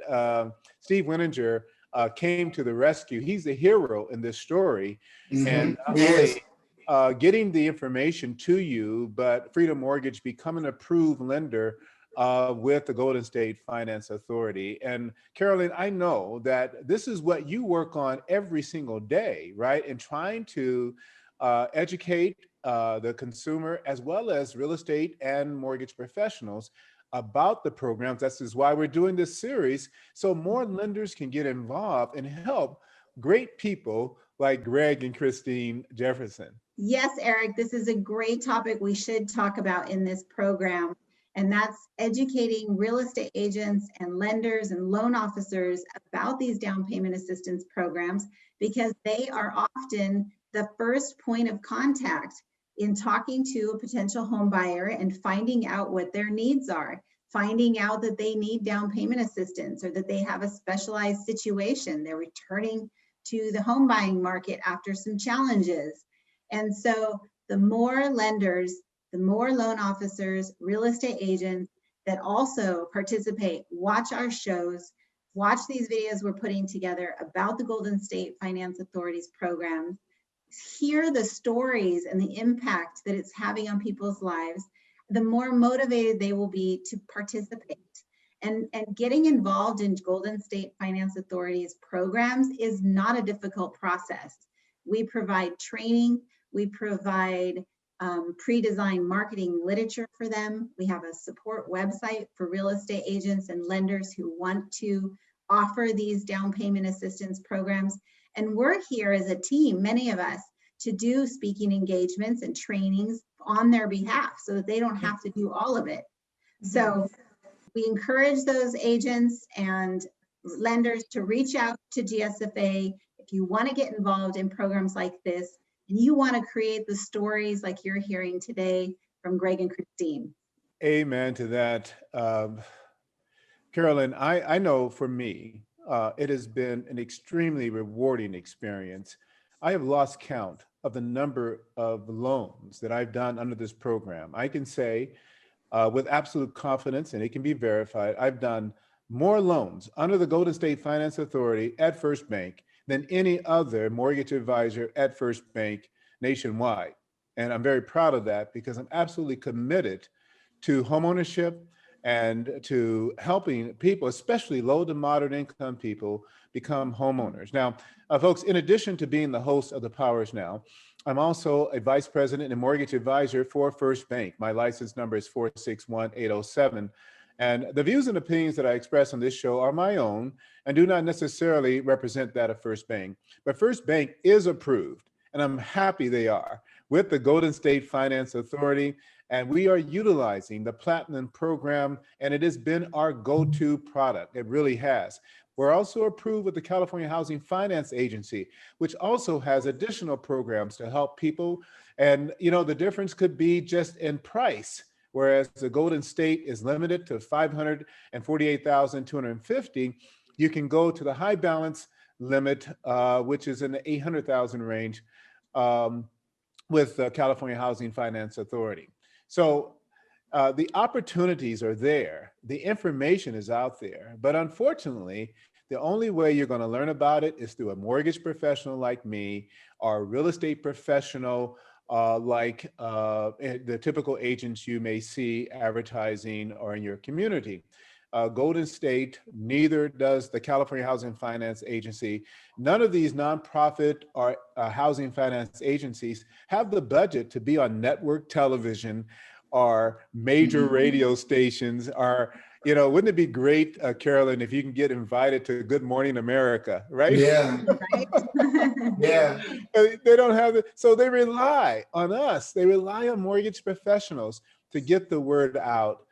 Steve Weininger came to the rescue. He's the hero in this story. And not only getting the information to you, but Freedom Mortgage becoming an approved lender with the Golden State Finance Authority. And Carolyn, I know that this is what you work on every single day, right? And trying to educate the consumer as well as real estate and mortgage professionals about the programs. This is why we're doing this series, so more lenders can get involved and help great people like Greg and Christine Jefferson. Yes, Eric, this is a great topic we should talk about in this program. And that's educating real estate agents and lenders and loan officers about these down payment assistance programs, because they are often the first point of contact in talking to a potential home buyer and finding out what their needs are, finding out that they need down payment assistance or that they have a specialized situation. They're returning to the home buying market after some challenges. And so the more lenders, the more loan officers, real estate agents that also participate, watch our shows, watch these videos we're putting together about the Golden State Finance Authority's programs, hear the stories and the impact that it's having on people's lives, the more motivated they will be to participate. And getting involved in Golden State Finance Authority's programs is not a difficult process. We provide training, we provide pre-designed marketing literature for them. We have a support website for real estate agents and lenders who want to offer these down payment assistance programs. And we're here as a team, many of us, to do speaking engagements and trainings on their behalf so that they don't have to do all of it. So we encourage those agents and lenders to reach out to GSFA if you want to get involved in programs like this and you want to create the stories like you're hearing today from Greg and Christine. Amen to that. Carolyn, I know for me, it has been an extremely rewarding experience. I have lost count of the number of loans that I've done under this program. I can say with absolute confidence, and it can be verified, I've done more loans under the Golden State Finance Authority at First Bank than any other mortgage advisor at First Bank nationwide. And I'm very proud of that because I'm absolutely committed to homeownership and to helping people, especially low to moderate income people, become homeowners. Now, folks, in addition to being the host of The Powers Now, I'm also a vice president and mortgage advisor for First Bank. My license number is 461807. And the views and opinions that I express on this show are my own and do not necessarily represent that of First Bank. But First Bank is approved, and I'm happy they are, with the Golden State Finance Authority. And we are utilizing the Platinum Program, and it has been our go-to product. It really has. We're also approved with the California Housing Finance Agency, which also has additional programs to help people. And, you know, the difference could be just in price. Whereas the Golden State is limited to $548,250, you can go to the high balance limit, which is in the $800,000 range with the California Housing Finance Authority. So the opportunities are there. The information is out there. But unfortunately, the only way you're going to learn about it is through a mortgage professional like me or a real estate professional like the typical agents you may see advertising or in your community. Golden State, neither does the California Housing Finance Agency. None of these nonprofit or housing finance agencies have the budget to be on network television or major radio stations. Or, you know, wouldn't it be great, Carolyn, if you can get invited to Good Morning America, right? Yeah. Right? Yeah. They don't have it. So they rely on us. They rely on mortgage professionals to get the word out.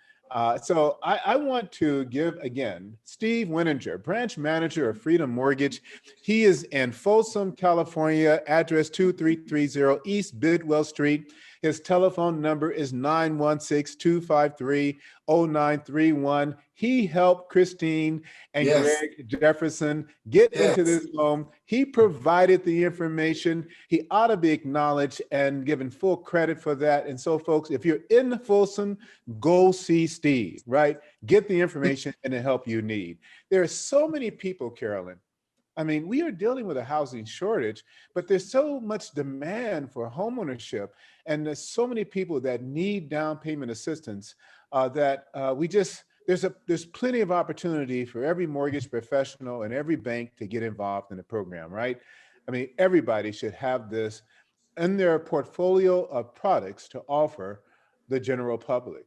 So I want to give, again, Steve Winninger, branch manager of Freedom Mortgage. He is in Folsom, California, address 2330 East Bidwell Street. His telephone number is 916-253-0931. He helped Christine and Greg Jefferson get into this home. He provided the information. He ought to be acknowledged and given full credit for that. And so, folks, if you're in Folsom, go see Steve, right? Get the information and the help you need. There are so many people, Carolyn. I mean, we are dealing with a housing shortage, but there's so much demand for homeownership. And there's so many people that need down payment assistance that there's plenty of opportunity for every mortgage professional and every bank to get involved in the program, right? I mean, everybody should have this in their portfolio of products to offer the general public.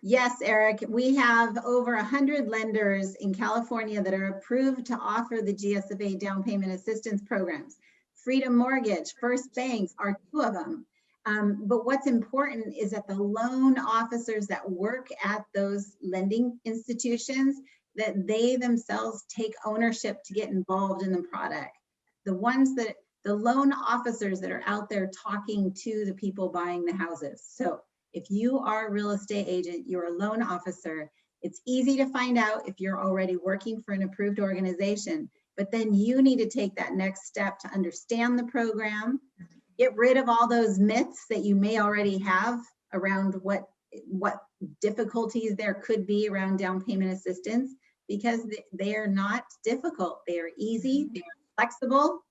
Yes, Eric, we have over 100 lenders in California that are approved to offer the GSFA down payment assistance programs. Freedom Mortgage, First Bank are two of them. But what's important is that the loan officers that work at those lending institutions, that they themselves take ownership to get involved in the product. The loan officers that are out there talking to the people buying the houses. So if you are a real estate agent, you're a loan officer, it's easy to find out if you're already working for an approved organization, but then you need to take that next step to understand the program, get rid of all those myths that you may already have around what difficulties there could be around down payment assistance, because they are not difficult. They are easy, they are flexible,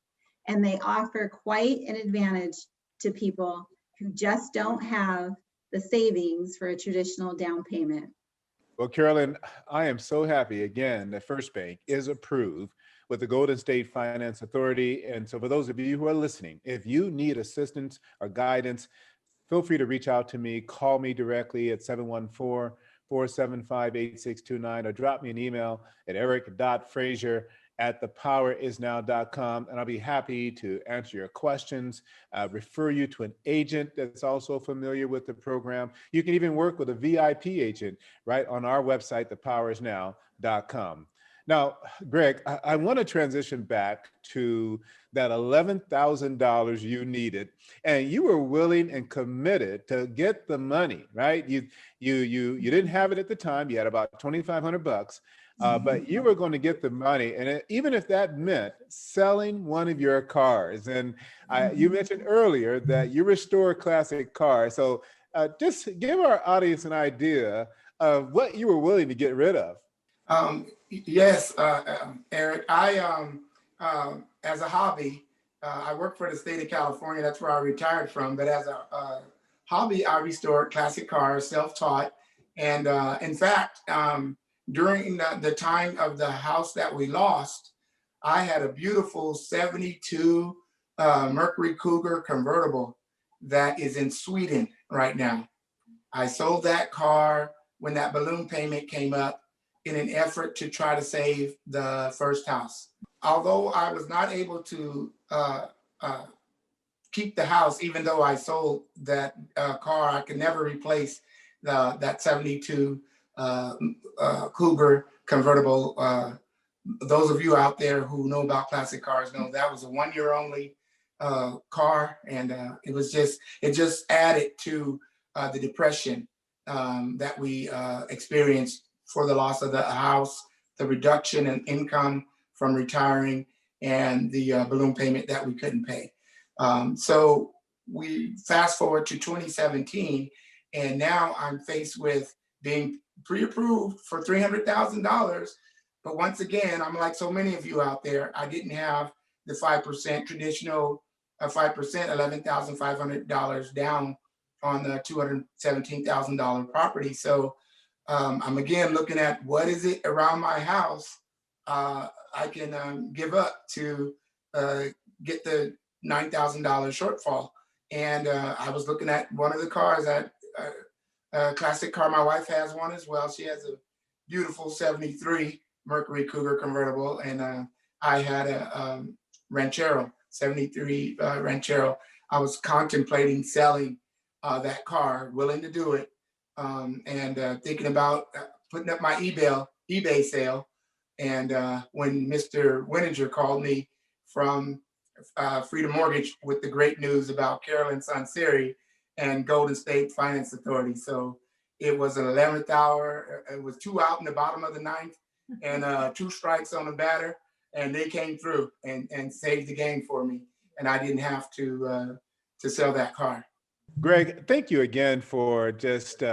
and they offer quite an advantage to people who just don't have the savings for a traditional down payment. Well, Carolyn, I am so happy again that First Bank is approved with the Golden State Finance Authority. And so for those of you who are listening, if you need assistance or guidance, feel free to reach out to me, call me directly at 714-475-8629, or drop me an email at eric.frazier@thepowerisnow.com, and I'll be happy to answer your questions, refer you to an agent that's also familiar with the program. You can even work with a VIP agent right on our website, thepowerisnow.com. Now, Greg, I want to transition back to that $11,000 you needed, and you were willing and committed to get the money, right? You didn't have it at the time. You had about $2,500, but you were going to get the money, and even if that meant selling one of your cars. And you mentioned earlier that you restore classic cars, so just give our audience an idea of what you were willing to get rid of. Yes, Eric, I, as a hobby, I work for the state of California. That's where I retired from. But as a hobby, I restore classic cars, self-taught. And in fact, during the time of the house that we lost, I had a beautiful 72 Mercury Cougar convertible that is in Sweden right now. I sold that car when that balloon payment came up, in an effort to try to save the first house. Although I was not able to keep the house, even though I sold that car, I could never replace that 72 Cougar convertible. Those of you out there who know about classic cars know that was a 1 year only car, and it just added to the depression that we experienced for the loss of the house, the reduction in income from retiring, and the balloon payment that we couldn't pay. So we fast forward to 2017, and now I'm faced with being pre-approved for $300,000. But once again, I'm like so many of you out there, I didn't have the 5% traditional 5%, $11,500 down on the $217,000 property. So I'm again looking at what is it around my house I can give up to get the $9,000 shortfall. And I was looking at one of the cars, a classic car. My wife has one as well. She has a beautiful 73 Mercury Cougar convertible, and I had a Ranchero, 73 Ranchero. I was contemplating selling that car, willing to do it. And thinking about putting up my eBay sale. And when Mr. Wininger called me from Freedom Mortgage with the great news about Carolyn Sunseri and Golden State Finance Authority. So it was an 11th hour. It was 2 out in the bottom of the 9th and 2 strikes on the batter. And they came through and saved the game for me. And I didn't have to sell that car. Greg, thank you again for just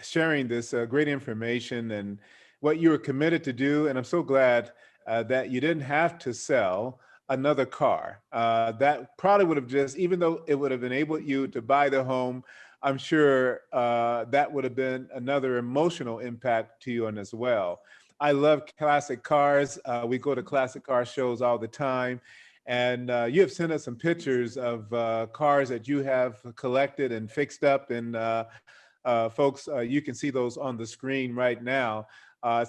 sharing this great information and what you were committed to do. And I'm so glad that you didn't have to sell another car. That probably would have just, even though it would have enabled you to buy the home, I'm sure that would have been another emotional impact to you as well. I love classic cars. We go to classic car shows all the time. And you have sent us some pictures of cars that you have collected and fixed up. And folks, you can see those on the screen right now.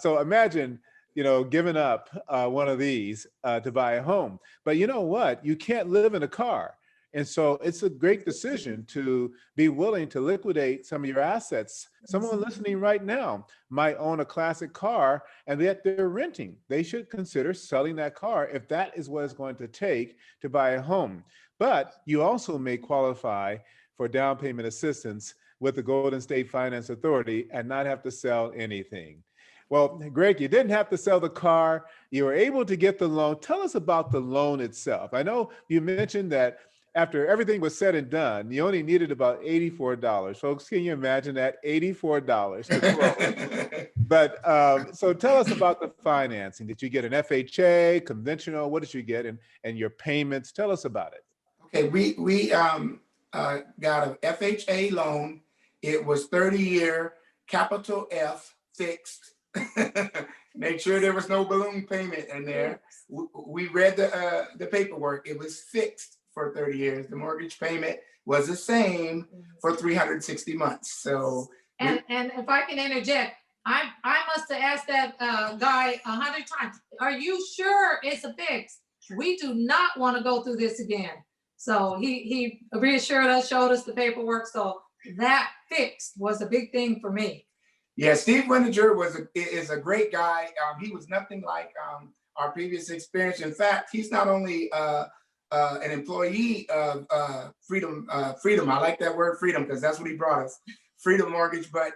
So imagine, giving up one of these to buy a home. But you know what? You can't live in a car. And so it's a great decision to be willing to liquidate some of your assets. Someone listening right now might own a classic car and yet they're renting. They should consider selling that car if that is what it's going to take to buy a home. But you also may qualify for down payment assistance with the Golden State Finance Authority and not have to sell anything. Well, Greg, you didn't have to sell the car. You were able to get the loan. Tell us about the loan itself. I know you mentioned that after everything was said and done, you only needed about $84. Folks, can you imagine that? $84 to close. But so tell us about the financing. Did you get an FHA, conventional? What did you get? And your payments? Tell us about it. Okay, we got a FHA loan. It was 30-year, capital F, fixed. Make sure there was no balloon payment in there. We read the paperwork. It was fixed for 30 years. The mortgage payment was the same for 360 months. So, and if I can interject, I must have asked that guy 100 times, are you sure it's a fix? We do not want to go through this again. So he reassured us, showed us the paperwork. So that fixed was a big thing for me. Yeah, Steve Winninger is a great guy. He was nothing like our previous experience. In fact, he's not only an employee of Freedom. I like that word, freedom, because that's what he brought us, Freedom Mortgage. But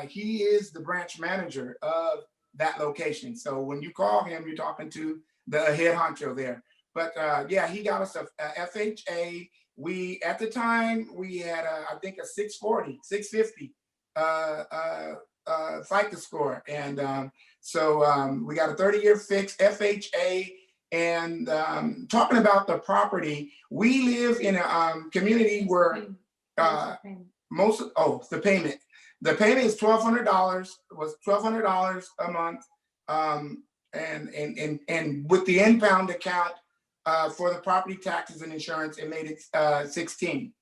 he is the branch manager of that location. So when you call him, you're talking to the head honcho there. But yeah, he got us a FHA. We at the time we had I think a 650 FICO score, and so we got a 30-year fixed FHA. And talking about the property, we live in a community where the payment is $1,200. Was $1,200 a month, and with the impound account for the property taxes and insurance, it made it $16.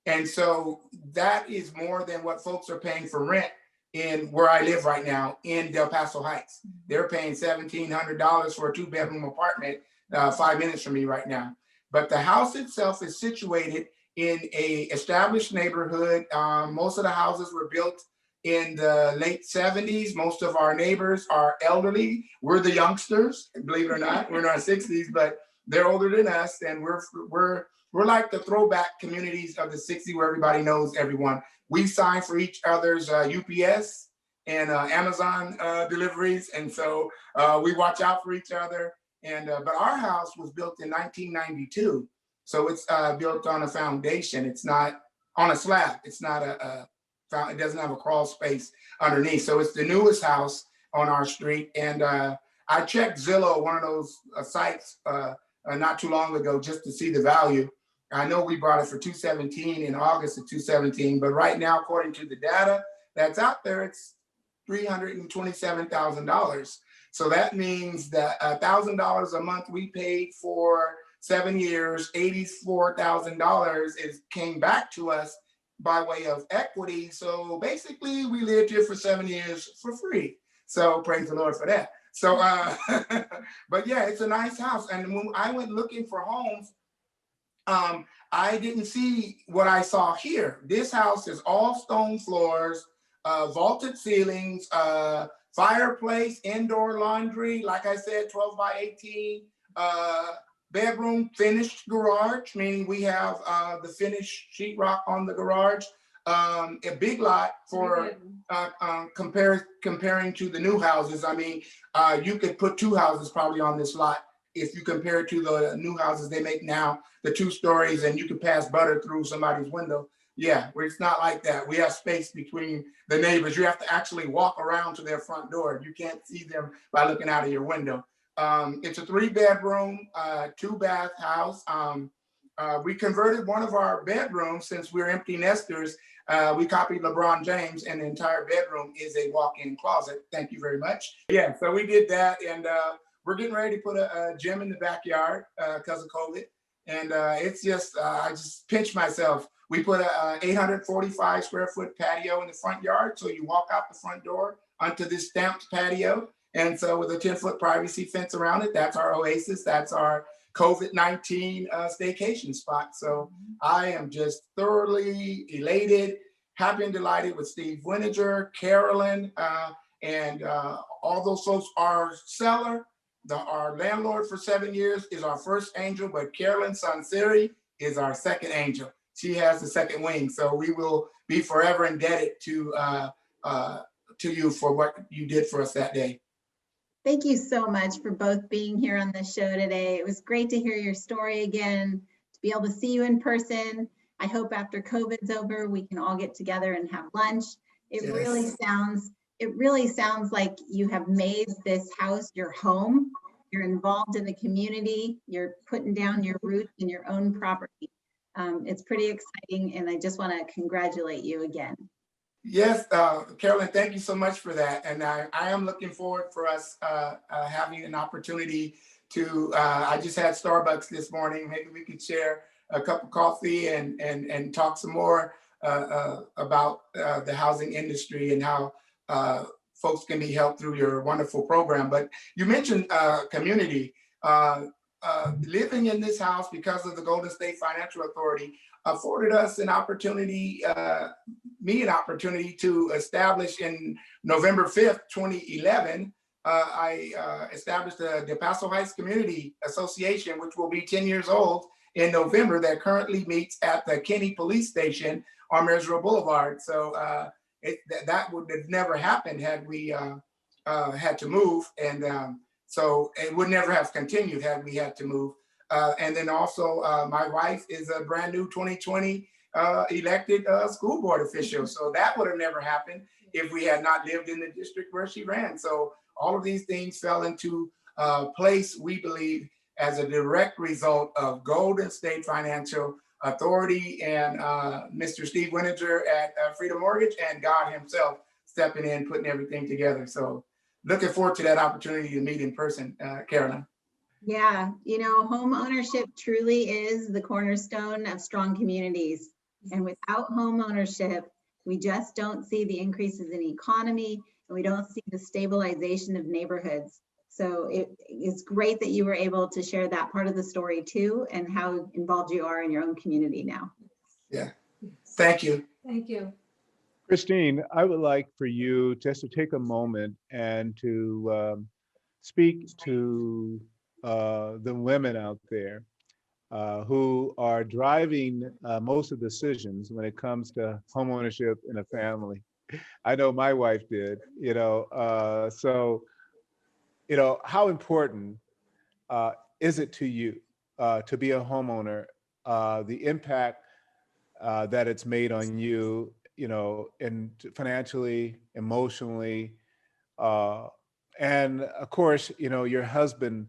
And so that is more than what folks are paying for rent in where I live right now in Del Paso Heights. They're paying $1,700 for a 2-bedroom apartment 5 minutes from me right now. But the house itself is situated in a established neighborhood. Most of the houses were built in the late 70s. Most of our neighbors are elderly. We're the youngsters, believe it or not. We're in our 60s, but they're older than us, and we're like the throwback communities of the 60s where everybody knows everyone. We sign for each other's UPS and Amazon deliveries, and so we watch out for each other. And but our house was built in 1992, so it's built on a foundation. It's not on a slab. It's not it doesn't have a crawl space underneath. So it's the newest house on our street. And I checked Zillow, one of those sites, not too long ago, just to see the value. I know we bought it for $217 in August of 2017, but right now, according to the data that's out there, it's $327,000. So that means that $1,000 a month we paid for 7 years, $84,000 came back to us by way of equity. So basically, we lived here for 7 years for free. So praise the Lord for that. So, but yeah, it's a nice house. And when I went looking for homes, I didn't see what I saw here. This house is all stone floors, vaulted ceilings, fireplace, indoor laundry, like I said, 12 by 18, bedroom, finished garage, meaning we have the finished sheetrock on the garage, a big lot for comparing to the new houses. I mean, you could put 2 houses probably on this lot if you compare it to the new houses they make now, the 2 stories, and you can pass butter through somebody's window. Yeah, where it's not like that. We have space between the neighbors. You have to actually walk around to their front door. You can't see them by looking out of your window. It's a 3-bedroom, 2-bath house. We converted one of our bedrooms, since we're empty nesters. We copied LeBron James, and the entire bedroom is a walk-in closet. Thank you very much. Yeah, so we did that, and we're getting ready to put a gym in the backyard because of COVID. And it's just, I just pinch myself. We put a 845 square foot patio in the front yard. So you walk out the front door onto this stamped patio. And so with a 10-foot privacy fence around it, that's our oasis. That's our COVID-19 staycation spot. So I am just thoroughly elated, happy and delighted with Steve Winiger, Carolyn, and all those folks. Our seller, our landlord for 7 years, is our first angel, but Carolyn Sunseri is our second angel. She has the second wing. So we will be forever indebted to you for what you did for us that day. Thank you so much for both being here on the show today. It was great to hear your story again, to be able to see you in person. I hope after COVID's over, we can all get together and have lunch. It Yes. really sounds like you have made this house your home. You're involved in the community. You're putting down your roots in your own property. It's pretty exciting, and I just want to congratulate you again. Yes, Carolyn, thank you so much for that. And I am looking forward for us having an opportunity to, I just had Starbucks this morning. Maybe we could share a cup of coffee and talk some more about the housing industry and how folks can be helped through your wonderful program. But you mentioned community. Living in this house because of the Golden State Financial Authority afforded us an opportunity, me an opportunity to establish in November 5th, 2011, I established the Del Paso Heights Community Association, which will be 10 years old in November, that currently meets at the Kenny Police Station on Merseyville Boulevard. So that would have never happened had we had to move. And so it would never have continued had we had to move. And then also my wife is a brand new 2020 elected school board official. So that would have never happened if we had not lived in the district where she ran. So all of these things fell into place, we believe, as a direct result of Golden State Financial Authority and Mr. Steve Winiger at Freedom Mortgage, and God himself stepping in, putting everything together. So looking forward to that opportunity to meet in person, Carolyn. Yeah, you know, home ownership truly is the cornerstone of strong communities. And without home ownership, we just don't see the increases in economy, and we don't see the stabilization of neighborhoods. So it's great that you were able to share that part of the story too, and how involved you are in your own community now. Yeah, thank you. Thank you. Christine, I would like for you just to take a moment and to speak to the women out there who are driving most of the decisions when it comes to homeownership in a family. I know my wife did, so, how important is it to you to be a homeowner, the impact that it's made on you, and financially, emotionally, and of course, your husband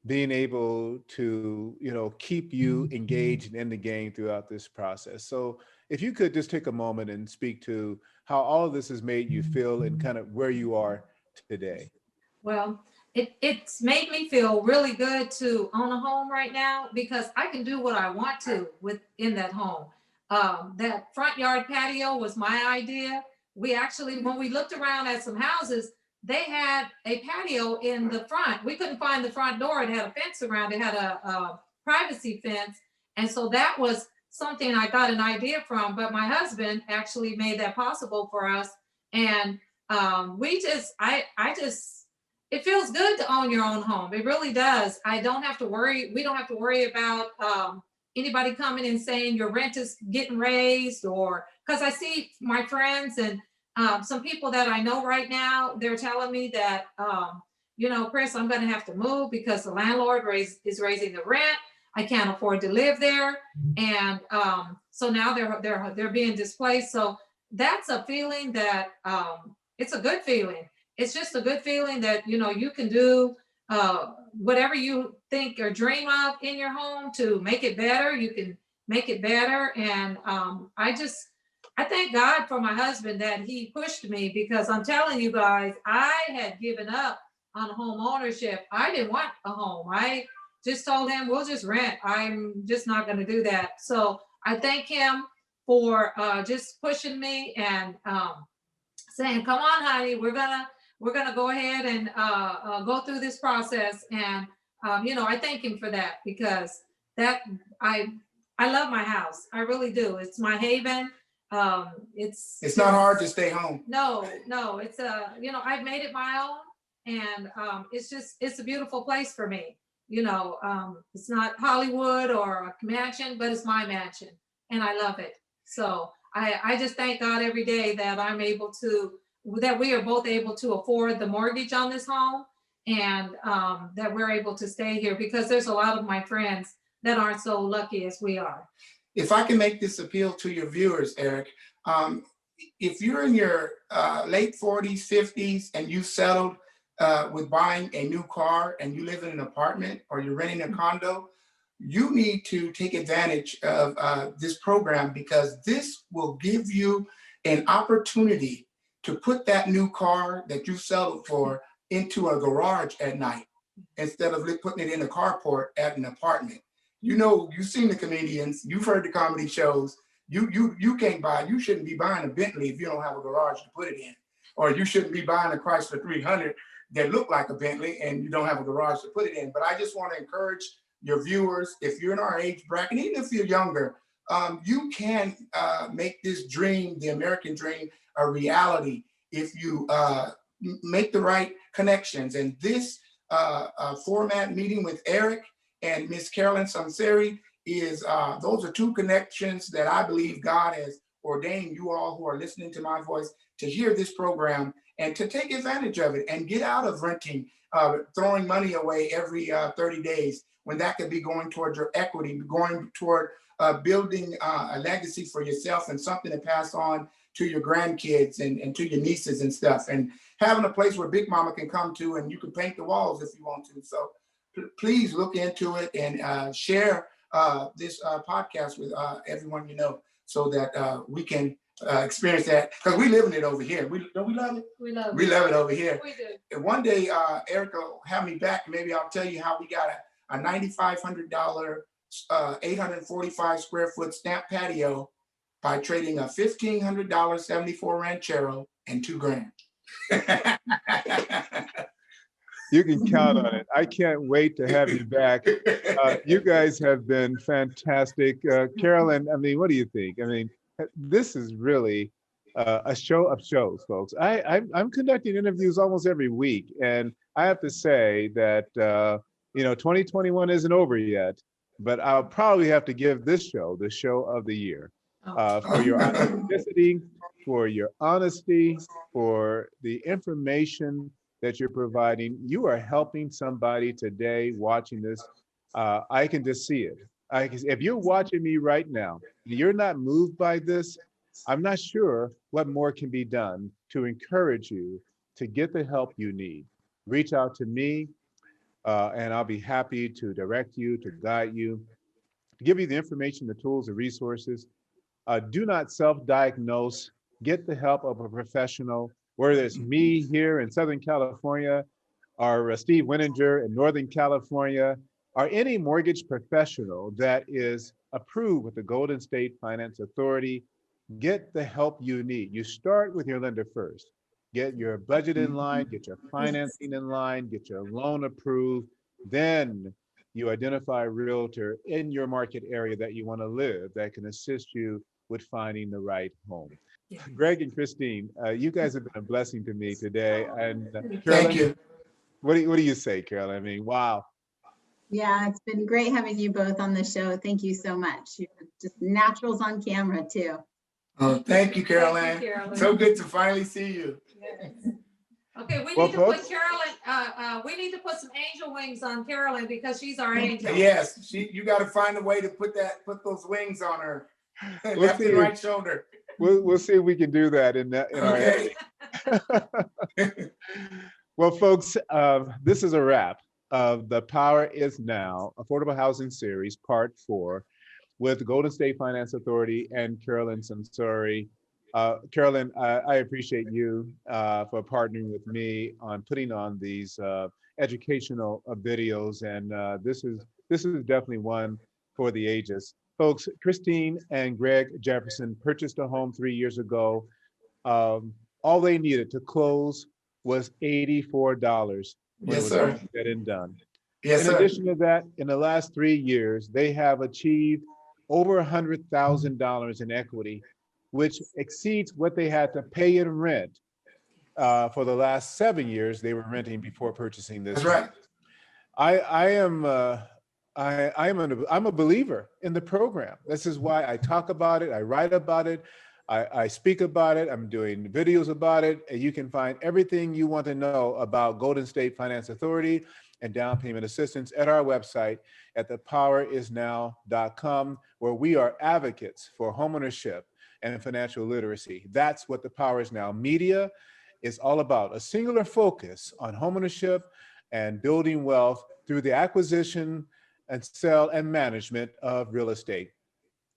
being able to, keep you engaged in the game throughout this process. So if you could just take a moment and speak to how all of this has made you feel and kind of where you are today. Well, it's made me feel really good to own a home right now, because I can do what I want to within that home. That front yard patio was my idea. We actually, when we looked around at some houses, they had a patio in the front. We couldn't find the front door. It had a fence around it, had a privacy fence. And so that was something I got an idea from, but my husband actually made that possible for us. And it feels good to own your own home. It really does. I don't have to worry. We don't have to worry about anybody coming and saying your rent is getting raised, or because I see my friends and some people that I know right now, they're telling me that, Chris, I'm going to have to move because the landlord is raising the rent. I can't afford to live there. And so now they're being displaced. So that's a feeling that it's a good feeling. It's just a good feeling that, you can do whatever you think or dream of in your home to make it better. You can make it better. And I thank God for my husband that he pushed me, because I'm telling you guys, I had given up on home ownership. I didn't want a home. I just told him, we'll just rent. I'm just not going to do that. So I thank him for just pushing me and saying, come on, honey, we're gonna go ahead and go through this process. And I thank him for that, because that I love my house. I really do. It's my haven. It's not hard to stay home. No, it's I've made it my own, and it's a beautiful place for me. It's not Hollywood or a mansion, but it's my mansion, and I love it. So I just thank God every day that that we are both able to afford the mortgage on this home, and that we're able to stay here, because there's a lot of my friends that aren't so lucky as we are. If I can make this appeal to your viewers, Eric, if you're in your late 40s, 50s, and you settled with buying a new car and you live in an apartment or you're renting a condo, you need to take advantage of this program, because this will give you an opportunity to put that new car that you settled for into a garage at night, instead of putting it in a carport at an apartment. You've seen the comedians, you've heard the comedy shows. You shouldn't be buying a Bentley if you don't have a garage to put it in, or you shouldn't be buying a Chrysler 300 that look like a Bentley and you don't have a garage to put it in. But I just want to encourage your viewers, if you're in our age bracket, even if you're younger, you can make this dream, the American dream, a reality if you make the right connections. And this format meeting with Eric and Miss Carolyn Sunseri those are two connections that I believe God has ordained you all who are listening to my voice to hear this program and to take advantage of it and get out of renting, throwing money away every 30 days, when that could be going toward your equity, going toward building a legacy for yourself and something to pass on to your grandkids and to your nieces and stuff, and having a place where Big Mama can come to and you can paint the walls if you want to. So please look into it and share this podcast with everyone you know, so that we can experience that, because we live in it over here. Don't we love it? We love it. We love it over here. We do. And one day, Eric will have me back. Maybe I'll tell you how we got a $9,500, 845 square foot stamp patio by trading a $1,500 74 Ranchero and $2,000. You can count on it. I can't wait to have you back. You guys have been fantastic. Carolyn, what do you think? This is really a show of shows, folks. I'm conducting interviews almost every week, and I have to say that 2021 isn't over yet, but I'll probably have to give this show the show of the year for your authenticity, for your honesty, for the information that you're providing. You are helping somebody today watching this. I can just see it. If you're watching me right now, you're not moved by this, I'm not sure what more can be done to encourage you to get the help you need. Reach out to me, and I'll be happy to direct you, to guide you, to give you the information, the tools, the resources. Do not self-diagnose. Get the help of a professional, whether it's me here in Southern California, or Steve Winninger in Northern California, or any mortgage professional that is approved with the Golden State Finance Authority. Get the help you need. You start with your lender first. Get your budget in line, get your financing in line, get your loan approved. Then you identify a realtor in your market area that you want to live that can assist you with finding the right home. Yeah. Greg and Christine, you guys have been a blessing to me today. And Carolyn, thank you. What do you say, Carolyn? Wow. Yeah, it's been great having you both on the show. Thank you so much. You're just naturals on camera too. Oh, thank you, Carolyn. Thank you, Carolyn. So good to finally see you. Yes. Okay, we need to put Carolyn. We need to put some angel wings on Carolyn, because she's our angel. Yes, you got to find a way to put those wings on her. Left and right shoulder. We'll see if we can do that in our Well, folks, this is a wrap of the Power Is Now Affordable Housing Series, Part 4, with Golden State Finance Authority and Carolyn Sunseri. Carolyn, I appreciate you for partnering with me on putting on these educational videos, and this is definitely one for the ages. Folks, Christine and Greg Jefferson purchased a home 3 years ago. All they needed to close was $84. Yes, sir. Said and done. Yes, In sir. addition to that, in the last 3 years, they have achieved over $100,000 in equity, which exceeds what they had to pay in rent for the last 7 years they were renting before purchasing this That's home. right. I'm a believer in the program. This is why I talk about it, I write about it, I speak about it, I'm doing videos about it, and you can find everything you want to know about Golden State Finance Authority and down payment assistance at our website at thepowerisnow.com, where we are advocates for homeownership and financial literacy. That's what the Power Is Now media is all about, a singular focus on homeownership and building wealth through the acquisition and sale and management of real estate.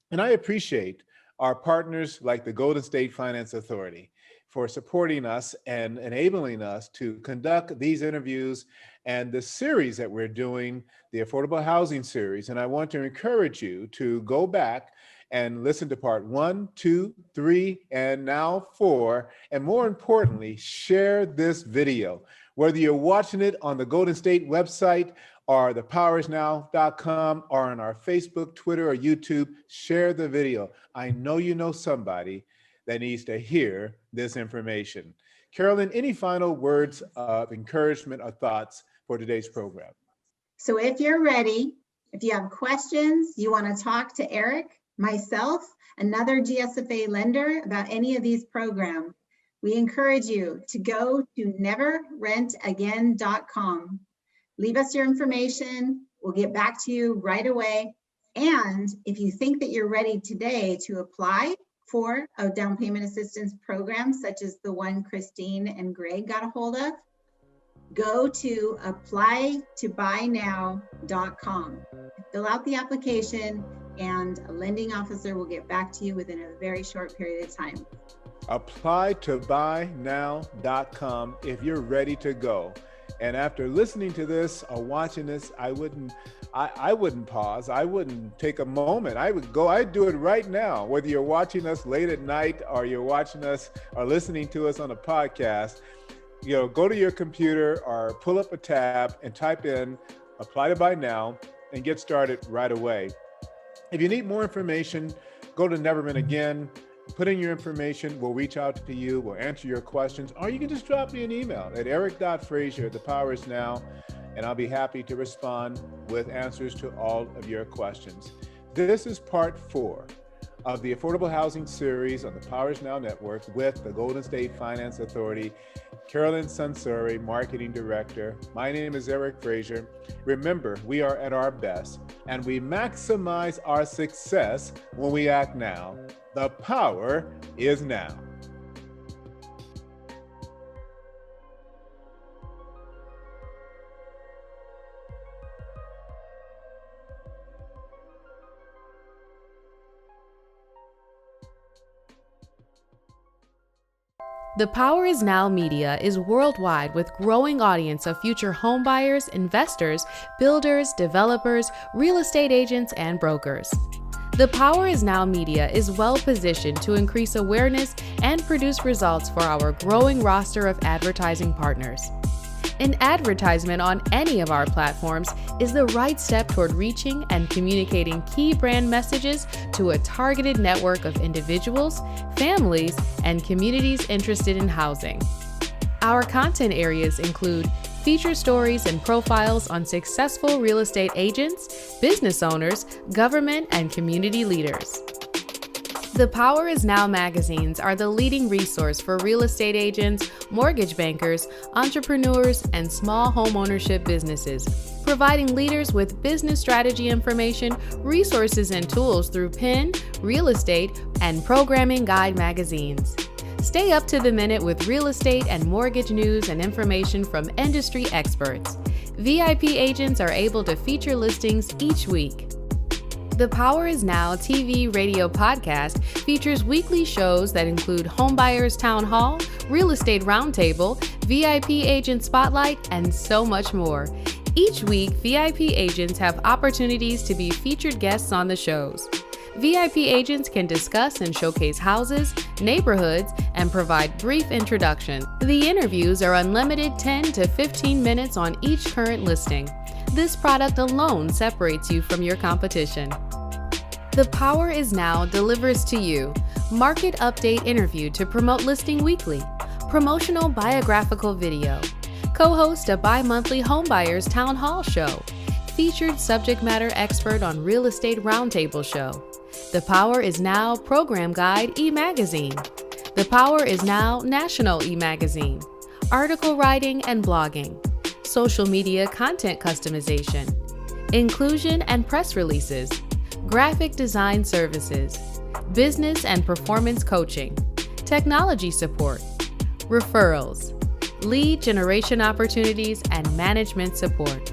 And I appreciate our partners like the Golden State Finance Authority for supporting us and enabling us to conduct these interviews and the series that we're doing, the Affordable Housing Series. And I want to encourage you to go back and listen to part 1, 2, 3, and now 4. And more importantly, share this video. Whether you're watching it on the Golden State website or thepowerisnow.com or on our Facebook, Twitter, or YouTube, share the video. I know you know somebody that needs to hear this information. Carolyn, any final words of encouragement or thoughts for today's program? So if you're ready, if you have questions, you want to talk to Eric, myself, another GSFA lender about any of these programs, we encourage you to go to neverrentagain.com. Leave us your information. We'll get back to you right away. And if you think that you're ready today to apply for a down payment assistance program, such as the one Christine and Greg got a hold of, go to applytobuynow.com. Fill out the application and a lending officer will get back to you within a very short period of time. Applytobuynow.com if you're ready to go. And after listening to this or watching this, I wouldn't pause. I wouldn't take a moment. I'd do it right now. Whether you're watching us late at night or you're watching us or listening to us on a podcast, go to your computer or pull up a tab and type in Apply to Buy Now and get started right away. If you need more information, go to Never Rent Again. Put in your information. We'll reach out to you. We'll answer your questions. Or you can just drop me an email at eric.frazier@thepowerisnow, and I'll be happy to respond with answers to all of your questions. This is part 4 of the Affordable Housing Series on the Power Is Now Network with the Golden State Finance Authority, Carolyn Sunseri, Marketing Director. My name is Eric Frazier. Remember, we are at our best and we maximize our success when we act now. The power is now. The Power Is Now media is worldwide with growing audience of future home buyers, investors, builders, developers, real estate agents, and brokers. The Power Is Now media is well positioned to increase awareness and produce results for our growing roster of advertising partners. An advertisement on any of our platforms is the right step toward reaching and communicating key brand messages to a targeted network of individuals, families, and communities interested in housing. Our content areas include feature stories and profiles on successful real estate agents, business owners, government, and community leaders. The Power Is Now magazines are the leading resource for real estate agents, mortgage bankers, entrepreneurs, and small home ownership businesses, providing leaders with business strategy information, resources, and tools through PIN, real estate, and programming guide magazines. Stay up to the minute with real estate and mortgage news and information from industry experts. VIP agents are able to feature listings each week. The Power Is Now TV radio podcast features weekly shows that include Homebuyers Town Hall, Real Estate Roundtable, VIP Agent Spotlight, and so much more. Each week, VIP agents have opportunities to be featured guests on the shows. VIP agents can discuss and showcase houses, neighborhoods, and provide brief introduction. The interviews are unlimited 10 to 15 minutes on each current listing. This product alone separates you from your competition. The Power Is Now delivers to you Market Update interview to promote Listing Weekly, promotional biographical video, co-host a bi-monthly Homebuyers Town Hall show, featured subject matter expert on Real Estate Roundtable show, The Power Is Now Program Guide e-magazine, The Power Is Now National e-magazine, article writing and blogging, social media content customization, inclusion and press releases, graphic design services, business and performance coaching, technology support, referrals, lead generation opportunities, and management support.